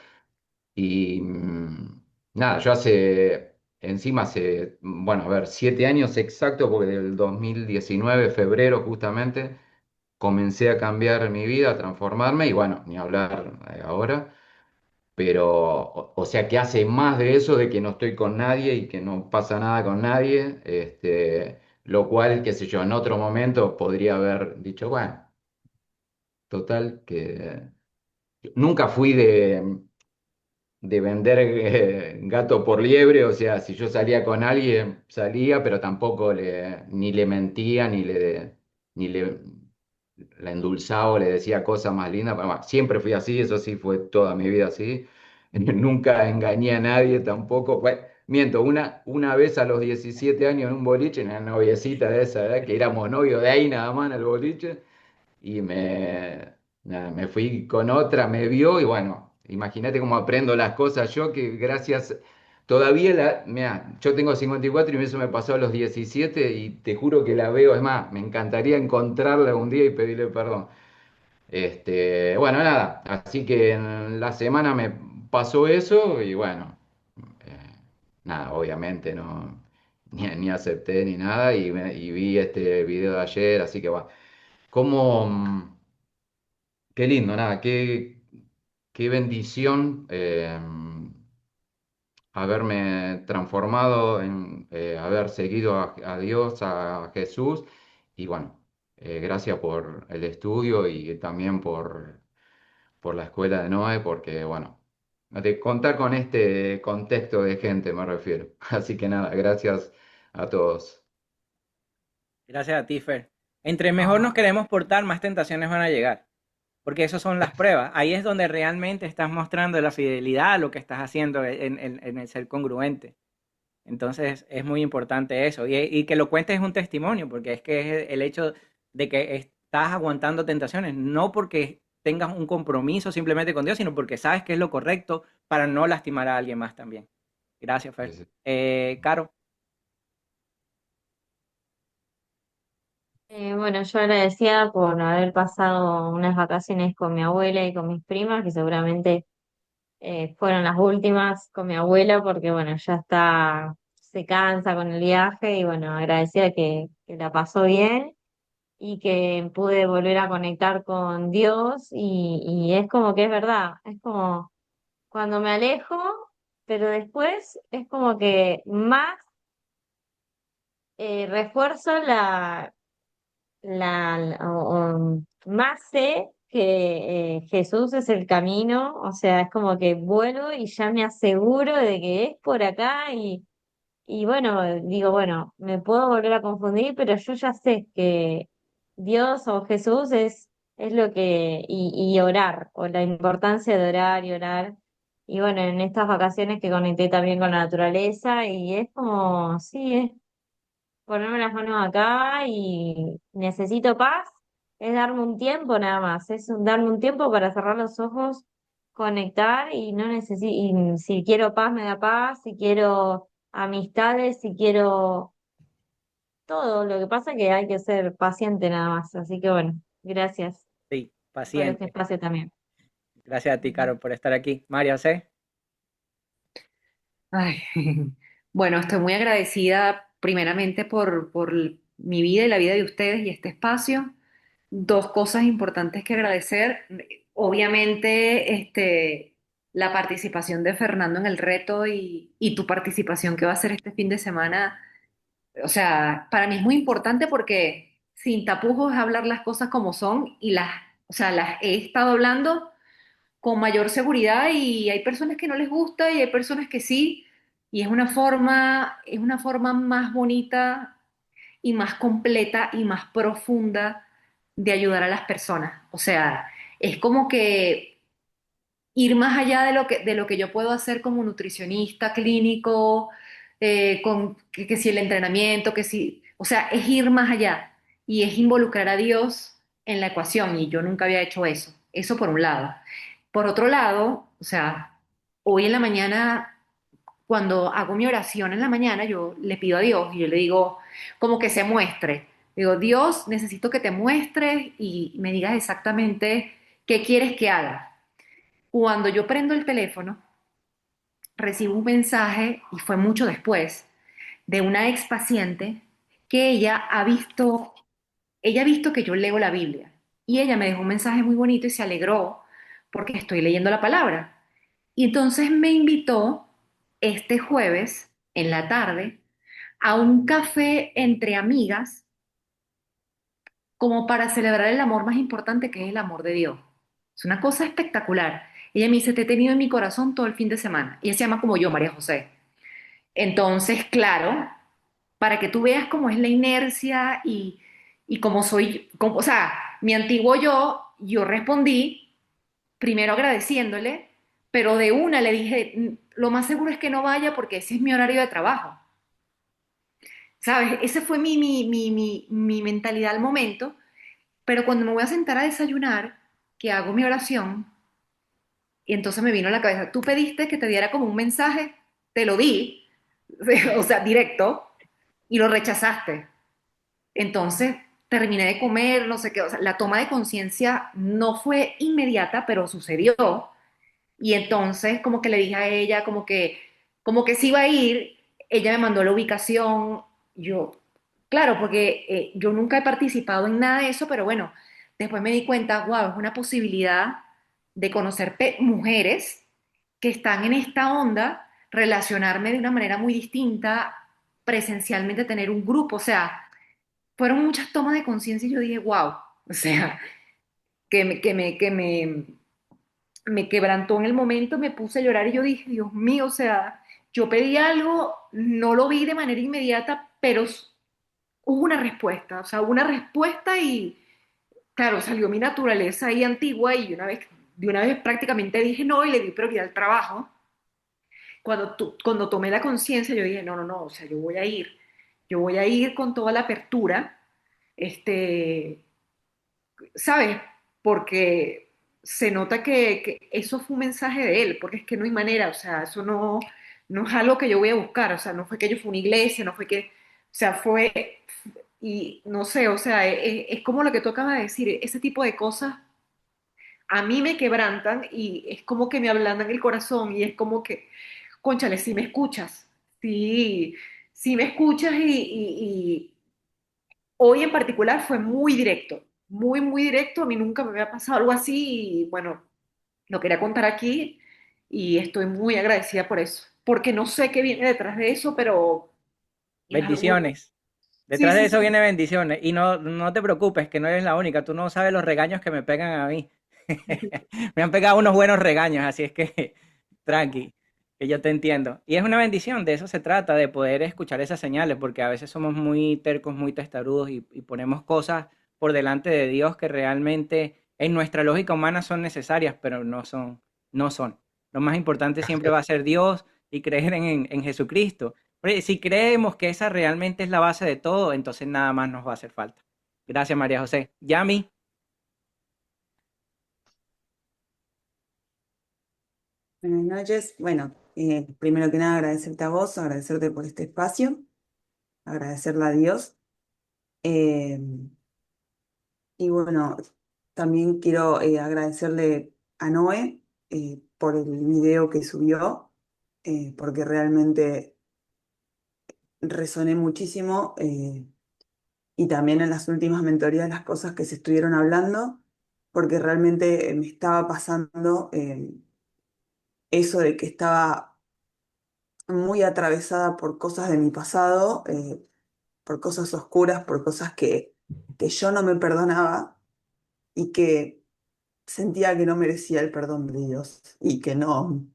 [SPEAKER 2] Y nada, yo encima hace, bueno, a ver, 7 años exactos, porque del 2019 febrero justamente, comencé a cambiar mi vida, a transformarme, y bueno, ni hablar ahora. Pero, o sea que hace más de eso, de que no estoy con nadie y que no pasa nada con nadie, lo cual, qué sé yo, en otro momento podría haber dicho, bueno, total, que nunca fui de vender gato por liebre, o sea, si yo salía con alguien, salía, pero tampoco ni le mentía, ni le la endulzaba o le decía cosas más lindas. Pero, bueno, siempre fui así, eso sí, fue toda mi vida así. Nunca engañé a nadie tampoco. Bueno, miento, una vez a los 17 años en un boliche, una noviecita de esa, ¿verdad? Que éramos novios de ahí nada más en el boliche, y nada, me fui con otra, me vio y bueno, imagínate cómo aprendo las cosas yo, que gracias, todavía mira, yo tengo 54 y eso me pasó a los 17 y te juro que la veo, es más, me encantaría encontrarla un día y pedirle perdón. Bueno, nada, así que en la semana me pasó eso y bueno, nada, obviamente no, ni acepté ni nada y vi este video de ayer, así que va. ¿Cómo? Qué lindo, nada, qué bendición haberme transformado haber seguido a Dios, a Jesús. Y bueno, gracias por el estudio y también por la escuela de Noé, porque bueno, de contar con este contexto de gente me refiero. Así que nada, gracias a todos.
[SPEAKER 1] Gracias a ti, Fer. Entre mejor nos queremos portar, más tentaciones van a llegar, porque esas son las pruebas. Ahí es donde realmente estás mostrando la fidelidad a lo que estás haciendo en el ser congruente. Entonces es muy importante eso. Y que lo cuentes es un testimonio, porque es que es el hecho de que estás aguantando tentaciones, no porque tengas un compromiso simplemente con Dios, sino porque sabes que es lo correcto para no lastimar a alguien más también. Gracias, Fer. Caro,
[SPEAKER 3] Bueno, yo agradecida por haber pasado unas vacaciones con mi abuela y con mis primas, que seguramente fueron las últimas con mi abuela, porque bueno, ya está, se cansa con el viaje y bueno, agradecida que la pasó bien y que pude volver a conectar con Dios y es como que es verdad, es como cuando me alejo, pero después es como que más refuerzo más sé que Jesús es el camino, o sea, es como que vuelvo y ya me aseguro de que es por acá y bueno, digo, bueno, me puedo volver a confundir, pero yo ya sé que Dios o Jesús es lo y orar, o la importancia de orar y orar. Y bueno, en estas vacaciones que conecté también con la naturaleza y es como, sí, es ponerme las manos acá y necesito paz, es darme un tiempo nada más, darme un tiempo para cerrar los ojos, conectar y no necesito, y si quiero paz me da paz, si quiero amistades, si quiero todo, lo que pasa es que hay que ser paciente nada más, así que bueno, gracias
[SPEAKER 1] sí,
[SPEAKER 3] por este
[SPEAKER 1] paciente.
[SPEAKER 3] espacio también.
[SPEAKER 1] Gracias a ti, Caro, por estar aquí. María C.
[SPEAKER 6] Ay, bueno, estoy muy agradecida primeramente por mi vida y la vida de ustedes y este espacio. Dos cosas importantes que agradecer. Obviamente, la participación de Fernando en el reto y tu participación que va a ser este fin de semana. O sea, para mí es muy importante porque sin tapujos es hablar las cosas como son y o sea, las he estado hablando con mayor seguridad y hay personas que no les gusta y hay personas que sí, y es una forma más bonita y más completa y más profunda de ayudar a las personas. O sea, es como que ir más allá de lo que yo puedo hacer como nutricionista clínico, que si el entrenamiento, que si, o sea, es ir más allá y es involucrar a Dios en la ecuación y yo nunca había hecho eso. Eso por un lado. Por otro lado, o sea, hoy en la mañana cuando hago mi oración en la mañana, yo le pido a Dios y yo le digo como que se muestre. Digo, Dios, necesito que te muestres y me digas exactamente qué quieres que haga. Cuando yo prendo el teléfono, recibo un mensaje, y fue mucho después, de una ex paciente que ella ha visto que yo leo la Biblia y ella me dejó un mensaje muy bonito y se alegró porque estoy leyendo la palabra. Y entonces me invitó este jueves en la tarde a un café entre amigas como para celebrar el amor más importante, que es el amor de Dios. Es una cosa espectacular. Ella me dice, te he tenido en mi corazón todo el fin de semana. Y ella se llama como yo, María José. Entonces, claro, para que tú veas cómo es la inercia y cómo soy, o sea, mi antiguo yo respondí primero agradeciéndole, pero de una le dije, Lo más seguro es que no vaya porque ese es mi horario de trabajo". ¿Sabes? Esa fue mi mentalidad al momento, pero cuando me voy a sentar a desayunar, que hago mi oración, y entonces me vino a la cabeza, tú pediste que te diera como un mensaje, te lo di, o sea, directo, y lo rechazaste. Entonces terminé de comer, no sé qué, o sea, la toma de conciencia no fue inmediata, pero sucedió. Y entonces como que le dije a ella, como que sí iba a ir, ella me mandó la ubicación, yo, claro, porque yo nunca he participado en nada de eso, pero bueno, después me di cuenta, wow, es una posibilidad de conocer mujeres que están en esta onda, relacionarme de una manera muy distinta, presencialmente tener un grupo, o sea, fueron muchas tomas de conciencia y yo dije, wow, o sea, me quebrantó en el momento, me puse a llorar y yo dije, Dios mío, o sea, yo pedí algo, no lo vi de manera inmediata, pero hubo una respuesta, o sea, hubo una respuesta y, claro, salió mi naturaleza ahí antigua y de una vez prácticamente dije no y le di prioridad al trabajo. Cuando tomé la conciencia, yo dije, no, no, no, o sea, yo voy a ir con toda la apertura, este, ¿sabes? Porque se nota que eso fue un mensaje de él, porque es que no hay manera, o sea, eso no es algo que yo voy a buscar, o sea, no fue que yo fui a una iglesia, no fue que, o sea, y no sé, o sea, es como lo que tú acabas de decir, ese tipo de cosas a mí me quebrantan y es como que me ablandan el corazón y es como que, cónchale, si me escuchas, sí, sí me escuchas y hoy en particular fue muy directo, muy, muy directo. A mí nunca me había pasado algo así y bueno, lo quería contar aquí y estoy muy agradecida por eso, porque no sé qué viene detrás de eso, pero es algo...
[SPEAKER 1] Bendiciones.
[SPEAKER 6] Sí,
[SPEAKER 1] Detrás de
[SPEAKER 6] sí,
[SPEAKER 1] eso
[SPEAKER 6] sí.
[SPEAKER 1] viene bendiciones. Y no, no te preocupes, que no eres la única. Tú no sabes los regaños que me pegan a mí. Me han pegado unos buenos regaños, así es que tranqui, que yo te entiendo. Y es una bendición, de eso se trata, de poder escuchar esas señales, porque a veces somos muy tercos, muy testarudos y ponemos cosas por delante de Dios que realmente en nuestra lógica humana son necesarias, pero no son, no son. Lo más importante siempre va a ser Dios y creer en Jesucristo. Si creemos que esa realmente es la base de todo, entonces nada más nos va a hacer falta. Gracias, María José. Yami,
[SPEAKER 5] Buenas noches. Bueno, primero que nada agradecerte a vos, agradecerte por este espacio, agradecerle a Dios. eh, y bueno, también quiero agradecerle a Noé por el video que subió, porque realmente resoné muchísimo y también en las últimas mentorías las cosas que se estuvieron hablando, porque realmente me estaba pasando eso de que estaba muy atravesada por cosas de mi pasado, por cosas oscuras, por cosas que yo no me perdonaba y que sentía que no merecía el perdón de Dios y que no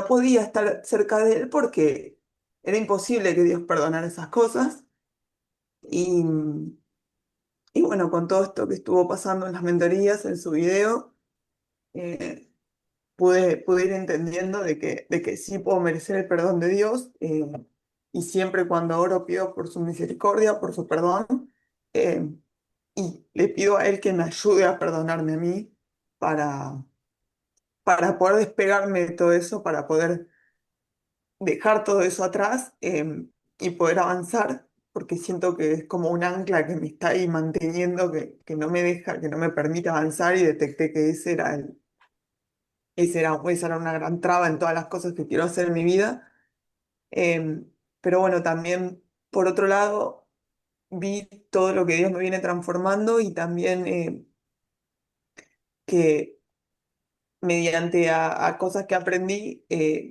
[SPEAKER 5] podía estar cerca de Él porque era imposible que Dios perdonara esas cosas. Y, y bueno, con todo esto que estuvo pasando en las mentorías, en su video, eh, pude ir entendiendo de que sí puedo merecer el perdón de Dios, y siempre cuando oro pido por su misericordia, por su perdón, eh, y le pido a Él que me ayude a perdonarme a mí para, para poder despegarme de todo eso, para poder dejar todo eso atrás y poder avanzar, porque siento que es como un ancla que me está ahí manteniendo, que no me deja, que no me permite avanzar y detecté que esa era una gran traba en todas las cosas que quiero hacer en mi vida. Em, pero bueno, también por otro lado vi todo lo que Dios me viene transformando y también que mediante a cosas que aprendí,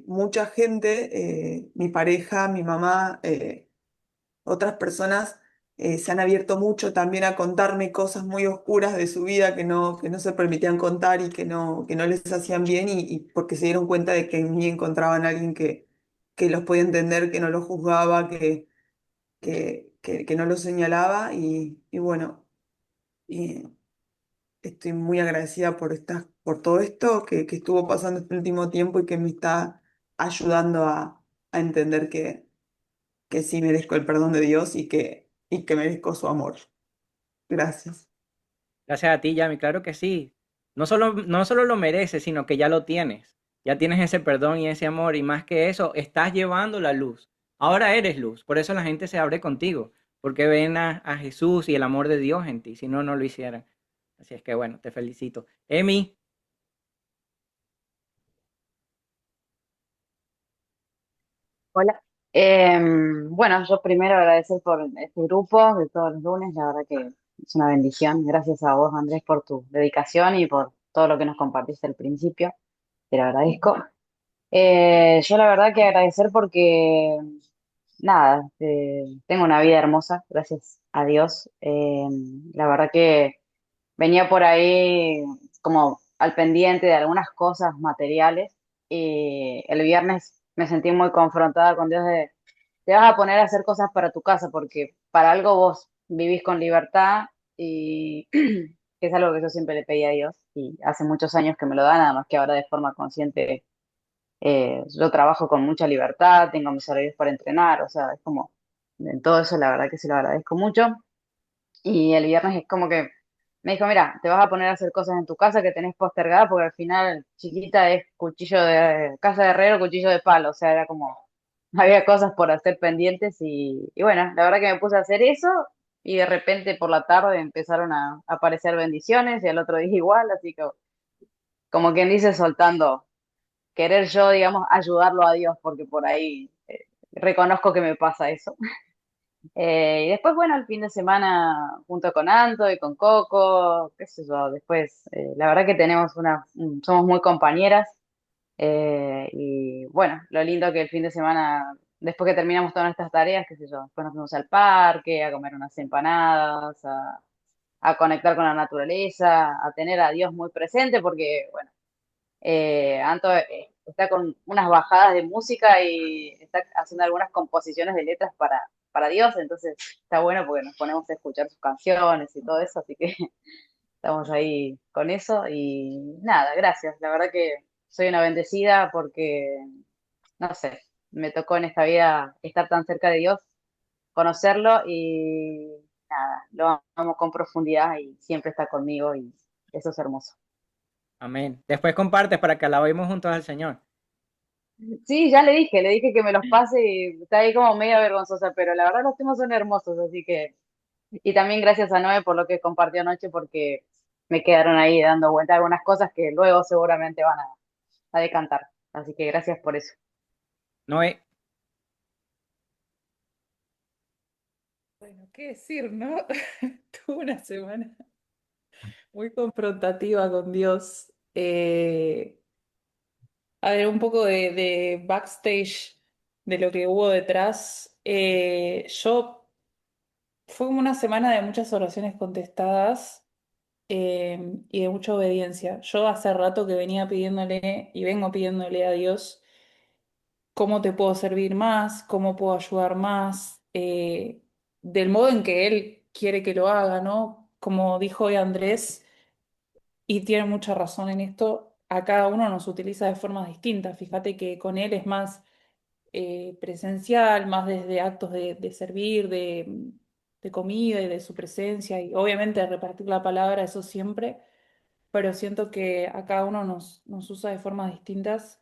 [SPEAKER 5] mucha gente, mi pareja, mi mamá, otras personas se han abierto mucho también a contarme cosas muy oscuras de su vida que no se permitían contar y que no les hacían bien y porque se dieron cuenta de que en mí encontraban a alguien que los podía entender, que no los juzgaba, que no los señalaba y bueno, y estoy muy agradecida por todo esto que estuvo pasando este último tiempo y que me está ayudando a entender que sí merezco el perdón de Dios y que merezco su amor. Gracias.
[SPEAKER 1] Gracias a ti, Yami, claro que sí. No solo lo mereces, sino que ya lo tienes. Ya tienes ese perdón y ese amor, y más que eso, estás llevando la luz. Ahora eres luz, por eso la gente se abre contigo, porque ven a Jesús y el amor de Dios en ti, si no, no lo hicieran. Así es que bueno, te felicito. Emi,
[SPEAKER 4] Hola. Bueno, yo primero agradecer por este grupo de todos los lunes, la verdad que es una bendición. Gracias a vos, Andrés, por tu dedicación y por todo lo que nos compartiste al principio. Te lo agradezco. Yo la verdad que agradecer porque, nada, tengo una vida hermosa, gracias a Dios. La verdad que venía por ahí como al pendiente de algunas cosas materiales y el viernes me sentí muy confrontada con Dios de, te vas a poner a hacer cosas para tu casa porque para algo vos vivís con libertad y que es algo que yo siempre le pedí a Dios y hace muchos años que me lo da, nada más que ahora de forma consciente. Yo trabajo con mucha libertad, tengo mis horarios para entrenar, o sea, es como, en todo eso la verdad que se lo agradezco mucho. Y el viernes es como que me dijo, mira, te vas a poner a hacer cosas en tu casa que tenés postergada porque al final chiquita es cuchillo de casa de herrero, cuchillo de palo, o sea, era como, había cosas por hacer pendientes y bueno, la verdad que me puse a hacer eso y de repente por la tarde empezaron a aparecer bendiciones y al otro día igual, así que como quien dice, soltando, querer yo, digamos, ayudarlo a Dios porque por ahí reconozco que me pasa eso. Y después, bueno, el fin de semana junto con Anto y con Coco, qué sé yo, después, la verdad que tenemos somos muy compañeras y bueno, lo lindo que el fin de semana, después que terminamos todas nuestras tareas, qué sé yo, después nos fuimos al parque, a comer unas empanadas, a conectar con la naturaleza, a tener a Dios muy presente porque, bueno, Anto está con unas bajadas de música y está haciendo algunas composiciones de letras para Dios, entonces está bueno porque nos ponemos a escuchar sus canciones y todo eso, así que estamos ahí con eso y nada, gracias. La verdad que soy una bendecida porque, no sé, me tocó en esta vida estar tan cerca de Dios, conocerlo y nada, lo amo con profundidad y siempre está conmigo y eso es hermoso.
[SPEAKER 1] amén. Después compartes para que alabemos juntos al Señor.
[SPEAKER 4] Sí, ya le dije que me los pase y está ahí como media vergonzosa, pero la verdad los temas son hermosos, así que, y también gracias a Noé por lo que compartió anoche, porque me quedaron ahí dando vuelta algunas cosas que luego seguramente van a decantar, así que gracias por eso.
[SPEAKER 1] Noé,
[SPEAKER 7] Bueno, ¿qué decir, no? Tuve una semana muy confrontativa con Dios. A ver, un poco de backstage de lo que hubo detrás. Fue como una semana de muchas oraciones contestadas y de mucha obediencia. Yo hace rato que venía pidiéndole y vengo pidiéndole a Dios cómo te puedo servir más, cómo puedo ayudar más, del modo en que Él quiere que lo haga, ¿no? Como dijo hoy Andrés, y tiene mucha razón en esto, a cada uno nos utiliza de formas distintas. Fíjate que con Él es más presencial, más desde actos de servir, de comida y de su presencia, y obviamente de repartir la palabra, eso siempre, pero siento que a cada uno nos usa de formas distintas.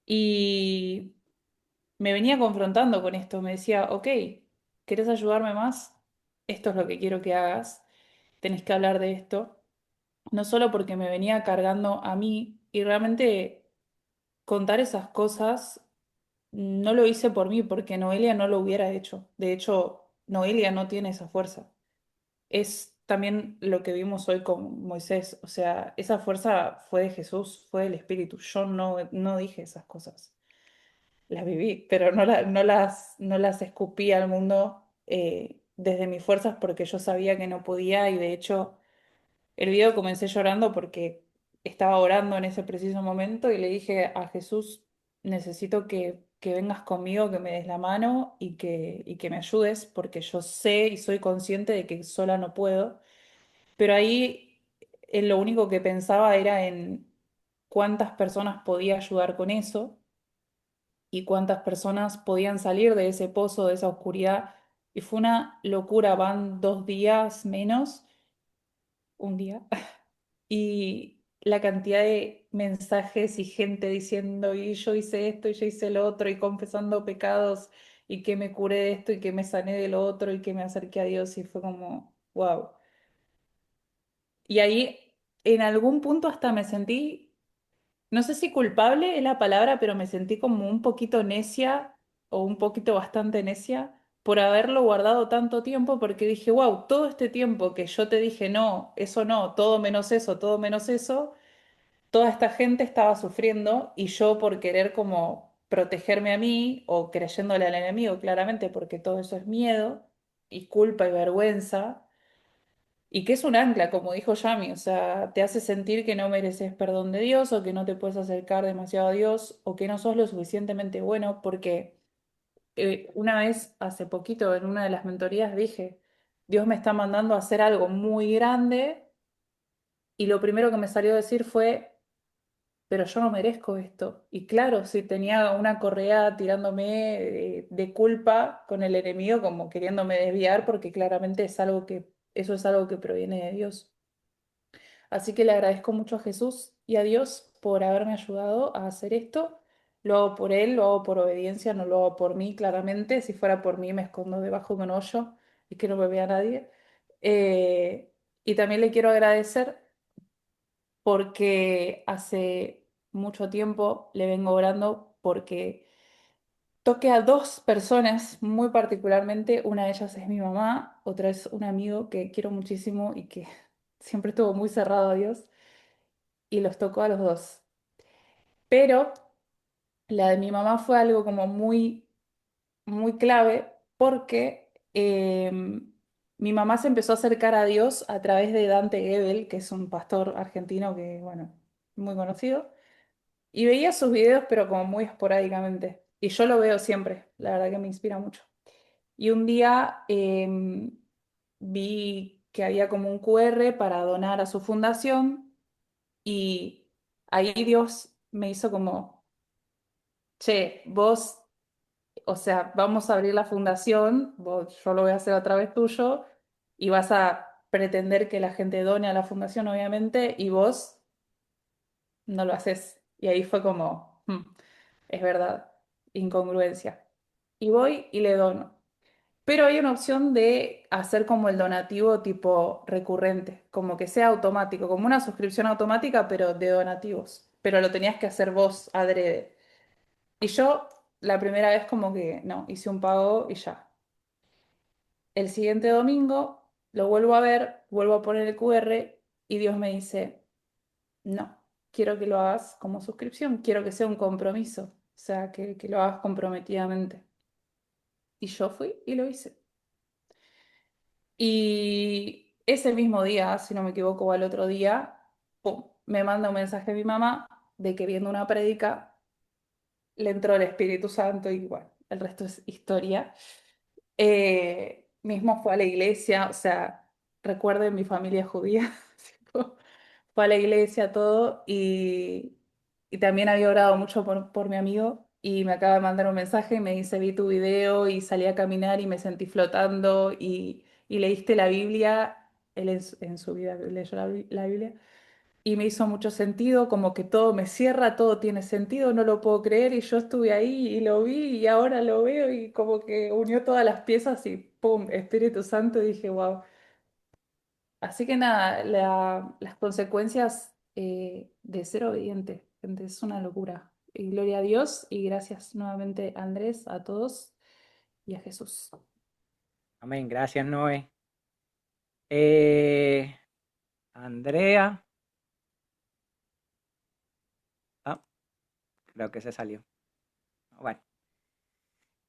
[SPEAKER 7] Y me venía confrontando con esto, me decía, ok, ¿querés ayudarme más? Esto es lo que quiero que hagas, tenés que hablar de esto, no solo porque me venía cargando a mí y realmente contar esas cosas no lo hice por mí, porque Noelia no lo hubiera hecho. De hecho, Noelia no tiene esa fuerza. Es también lo que vimos hoy con Moisés, o sea, esa fuerza fue de Jesús, fue del Espíritu. Yo no dije esas cosas, las viví, pero no las escupí al mundo desde mis fuerzas porque yo sabía que no podía y de hecho el video comencé llorando porque estaba orando en ese preciso momento y le dije a Jesús, necesito que vengas conmigo, que me des la mano y que me ayudes porque yo sé y soy consciente de que sola no puedo. Pero ahí lo único que pensaba era en cuántas personas podía ayudar con eso y cuántas personas podían salir de ese pozo, de esa oscuridad. Y fue una locura, van 2 días menos, un día, y la cantidad de mensajes y gente diciendo, y yo hice esto, y yo hice lo otro, y confesando pecados, y que me curé de esto, y que me sané de lo otro, y que me acerqué a Dios, y fue como, wow. Y ahí en algún punto hasta me sentí, no sé si culpable es la palabra, pero me sentí como un poquito necia o un poquito bastante necia por haberlo guardado tanto tiempo, porque dije, wow, todo este tiempo que yo te dije, no, todo menos eso, toda esta gente estaba sufriendo y yo por querer como protegerme a mí o creyéndole al enemigo, claramente, porque todo eso es miedo y culpa y vergüenza. Y que es un ancla, como dijo Yami, o sea, te hace sentir que no mereces perdón de Dios o que no te puedes acercar demasiado a Dios o que no sos lo suficientemente bueno, porque una vez, hace poquito, en una de las mentorías dije, Dios me está mandando a hacer algo muy grande y lo primero que me salió a decir fue, pero yo no merezco esto. Y claro, si tenía una correa tirándome de culpa con el enemigo, como queriéndome desviar, porque claramente eso es algo que proviene de Dios. Así que le agradezco mucho a Jesús y a Dios por haberme ayudado a hacer esto. Lo hago por Él, lo hago por obediencia, no lo hago por mí, claramente. Si fuera por mí, me escondo debajo de un hoyo y que no me vea nadie. Eh, y también le quiero agradecer porque hace mucho tiempo le vengo orando porque toqué a 2 personas muy particularmente. Una de ellas es mi mamá, otra es un amigo que quiero muchísimo y que siempre estuvo muy cerrado a Dios y los tocó a los dos. Pero la de mi mamá fue algo como muy clave porque mi mamá se empezó a acercar a Dios a través de Dante Gebel, que es un pastor argentino que, bueno, muy conocido, y veía sus videos pero como muy esporádicamente. Y yo lo veo siempre, la verdad que me inspira mucho. Y un día vi que había como un QR para donar a su fundación y ahí Dios me hizo como, che, vos, o sea, vamos a abrir la fundación, yo lo voy a hacer a través tuyo y vas a pretender que la gente done a la fundación, obviamente, y vos no lo haces. Y ahí fue como, es verdad, incongruencia. Y voy y le dono. Pero hay una opción de hacer como el donativo tipo recurrente, como que sea automático, como una suscripción automática, pero de donativos. Pero lo tenías que hacer vos adrede. Y yo la primera vez como que no, hice un pago y ya. El siguiente domingo lo vuelvo a ver, vuelvo a poner el QR y Dios me dice, no, quiero que lo hagas como suscripción, quiero que sea un compromiso, o sea, que lo hagas comprometidamente. Y yo fui y lo hice. Y ese mismo día, si no me equivoco, o al otro día, pum, me manda un mensaje mi mamá de que viendo una prédica le entró el Espíritu Santo y bueno, el resto es historia. Mismo fue a la iglesia, o sea, recuerden mi familia judía, tipo, fue a la iglesia todo y también había orado mucho por mi amigo y me acaba de mandar un mensaje y me dice, vi tu video y salí a caminar y me sentí flotando y leíste la Biblia, él en su vida leyó la Biblia y me hizo mucho sentido, como que todo me cierra, todo tiene sentido, no lo puedo creer y yo estuve ahí y lo vi y ahora lo veo y como que unió todas las piezas y ¡pum! Espíritu Santo y dije, wow. Así que nada, las consecuencias de ser obediente, gente, es una locura. Y gloria a Dios y gracias nuevamente a Andrés, a todos y a Jesús.
[SPEAKER 1] Amén. Gracias, Noé. Eh, Andrea. Ah, creo que se salió. Bueno.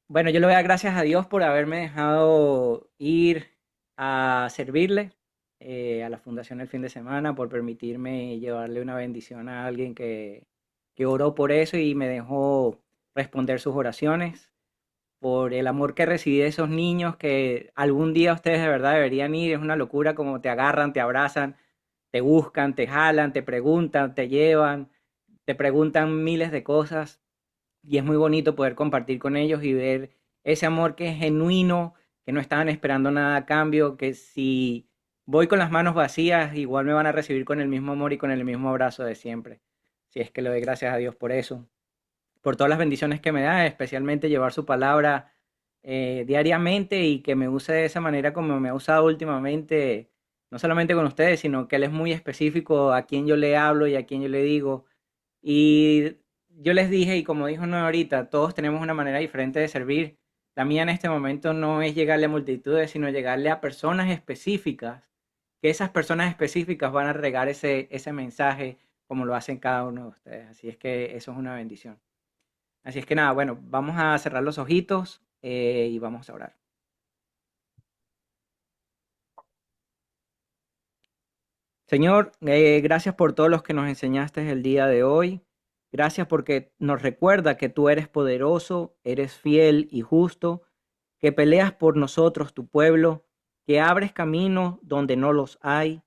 [SPEAKER 1] Bueno, yo le doy gracias a Dios por haberme dejado ir a servirle a la Fundación el fin de semana, por permitirme llevarle una bendición a alguien que oró por eso y me dejó responder sus oraciones, por el amor que recibí de esos niños que algún día ustedes de verdad deberían ir. Es una locura como te agarran, te abrazan, te buscan, te jalan, te preguntan, te llevan, te preguntan miles de cosas y es muy bonito poder compartir con ellos y ver ese amor que es genuino, que no estaban esperando nada a cambio, que si voy con las manos vacías, igual me van a recibir con el mismo amor y con el mismo abrazo de siempre. Si es que le doy gracias a Dios por eso, por todas las bendiciones que me da, especialmente llevar su palabra diariamente y que me use de esa manera como me ha usado últimamente, no solamente con ustedes, sino que Él es muy específico a quién yo le hablo y a quién yo le digo. Y yo les dije, y como dijo Noé ahorita, todos tenemos una manera diferente de servir. La mía en este momento no es llegarle a multitudes, sino llegarle a personas específicas, que esas personas específicas van a regar ese mensaje como lo hacen cada uno de ustedes. Así es que eso es una bendición. Así es que nada, bueno, vamos a cerrar los ojitos y vamos a orar. Señor, gracias por todos los que nos enseñaste el día de hoy. Gracias porque nos recuerda que tú eres poderoso, eres fiel y justo, que peleas por nosotros, tu pueblo, que abres caminos donde no los hay.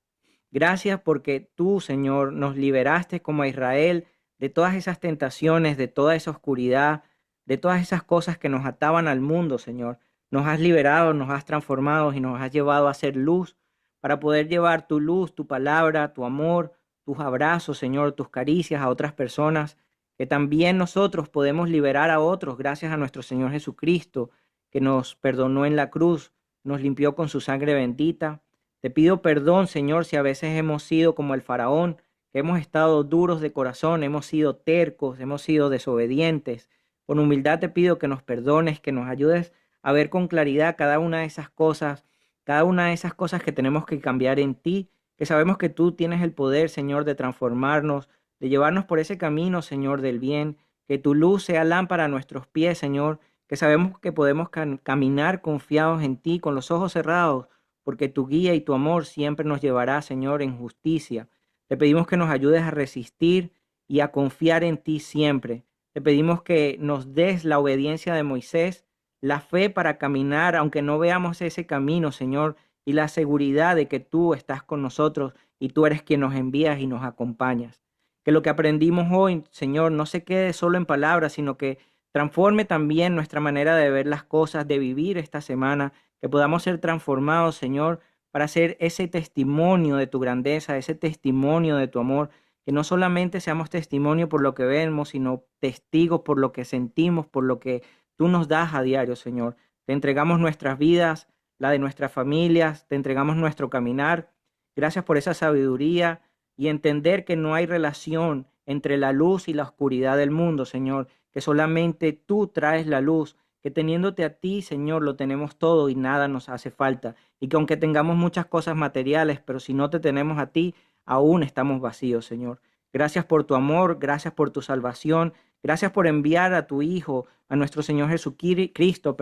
[SPEAKER 1] Gracias porque tú, Señor, nos liberaste como a Israel de todas esas tentaciones, de toda esa oscuridad, de todas esas cosas que nos ataban al mundo, Señor. Nos has liberado, nos has transformado y nos has llevado a ser luz para poder llevar tu luz, tu palabra, tu amor, tus abrazos, Señor, tus caricias a otras personas, que también nosotros podemos liberar a otros gracias a nuestro Señor Jesucristo, que nos perdonó en la cruz, nos limpió con su sangre bendita. Te pido perdón, Señor, si a veces hemos sido como el faraón, que hemos estado duros de corazón, hemos sido tercos, hemos sido desobedientes. Con humildad te pido que nos perdones, que nos ayudes a ver con claridad cada una de esas cosas que tenemos que cambiar en ti, que sabemos que tú tienes el poder, Señor, de transformarnos, de llevarnos por ese camino, Señor, del bien, que tu luz sea lámpara a nuestros pies, Señor, que sabemos que podemos caminar confiados en ti, con los ojos cerrados, porque tu guía y tu amor siempre nos llevará, Señor, en justicia. Te pedimos que nos ayudes a resistir y a confiar en ti siempre. Te pedimos que nos des la obediencia de Moisés, la fe para caminar, aunque no veamos ese camino, Señor, y la seguridad de que tú estás con nosotros y tú eres quien nos envías y nos acompañas. Que lo que aprendimos hoy, Señor, no se quede solo en palabras, sino que transforme también nuestra manera de ver las cosas, de vivir esta semana, que podamos ser transformados, Señor, para ser ese testimonio de tu grandeza, ese testimonio de tu amor, que no solamente seamos testimonio por lo que vemos, sino testigos por lo que sentimos, por lo que tú nos das a diario, Señor. Te entregamos nuestras vidas, la de nuestras familias, te entregamos nuestro caminar. Gracias por esa sabiduría y entender que no hay relación entre la luz y la oscuridad del mundo, Señor, que solamente tú traes la luz, que teniéndote a ti, Señor, lo tenemos todo y nada nos hace falta, y que aunque tengamos muchas cosas materiales, pero si no te tenemos a ti, aún estamos vacíos, Señor. Gracias por tu amor, gracias por tu salvación, gracias por enviar a tu Hijo, a nuestro Señor Jesucristo,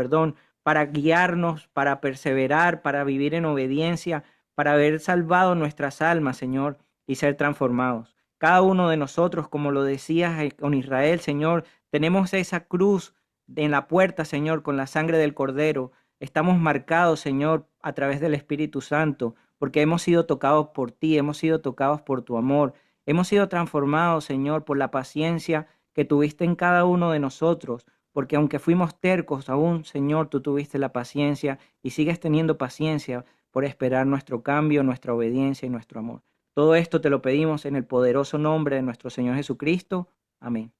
[SPEAKER 1] para guiarnos, para perseverar, para vivir en obediencia, para haber salvado nuestras almas, Señor, y ser transformados. Cada uno de nosotros, como lo decías con Israel, Señor, tenemos esa cruz en la puerta, Señor, con la sangre del Cordero. Estamos marcados, Señor, a través del Espíritu Santo, porque hemos sido tocados por ti, hemos sido tocados por tu amor, hemos sido transformados, Señor, por la paciencia que tuviste en cada uno de nosotros, porque aunque fuimos tercos aún, Señor, tú tuviste la paciencia y sigues teniendo paciencia por esperar nuestro cambio, nuestra obediencia y nuestro amor. Todo esto te lo pedimos en el poderoso nombre de nuestro Señor Jesucristo. Amén.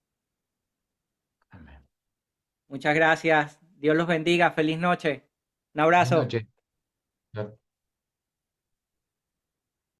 [SPEAKER 2] Amén.
[SPEAKER 1] Muchas gracias. Dios los bendiga. Feliz noche. Un
[SPEAKER 2] Buenas
[SPEAKER 1] abrazo.
[SPEAKER 2] noches. Chao.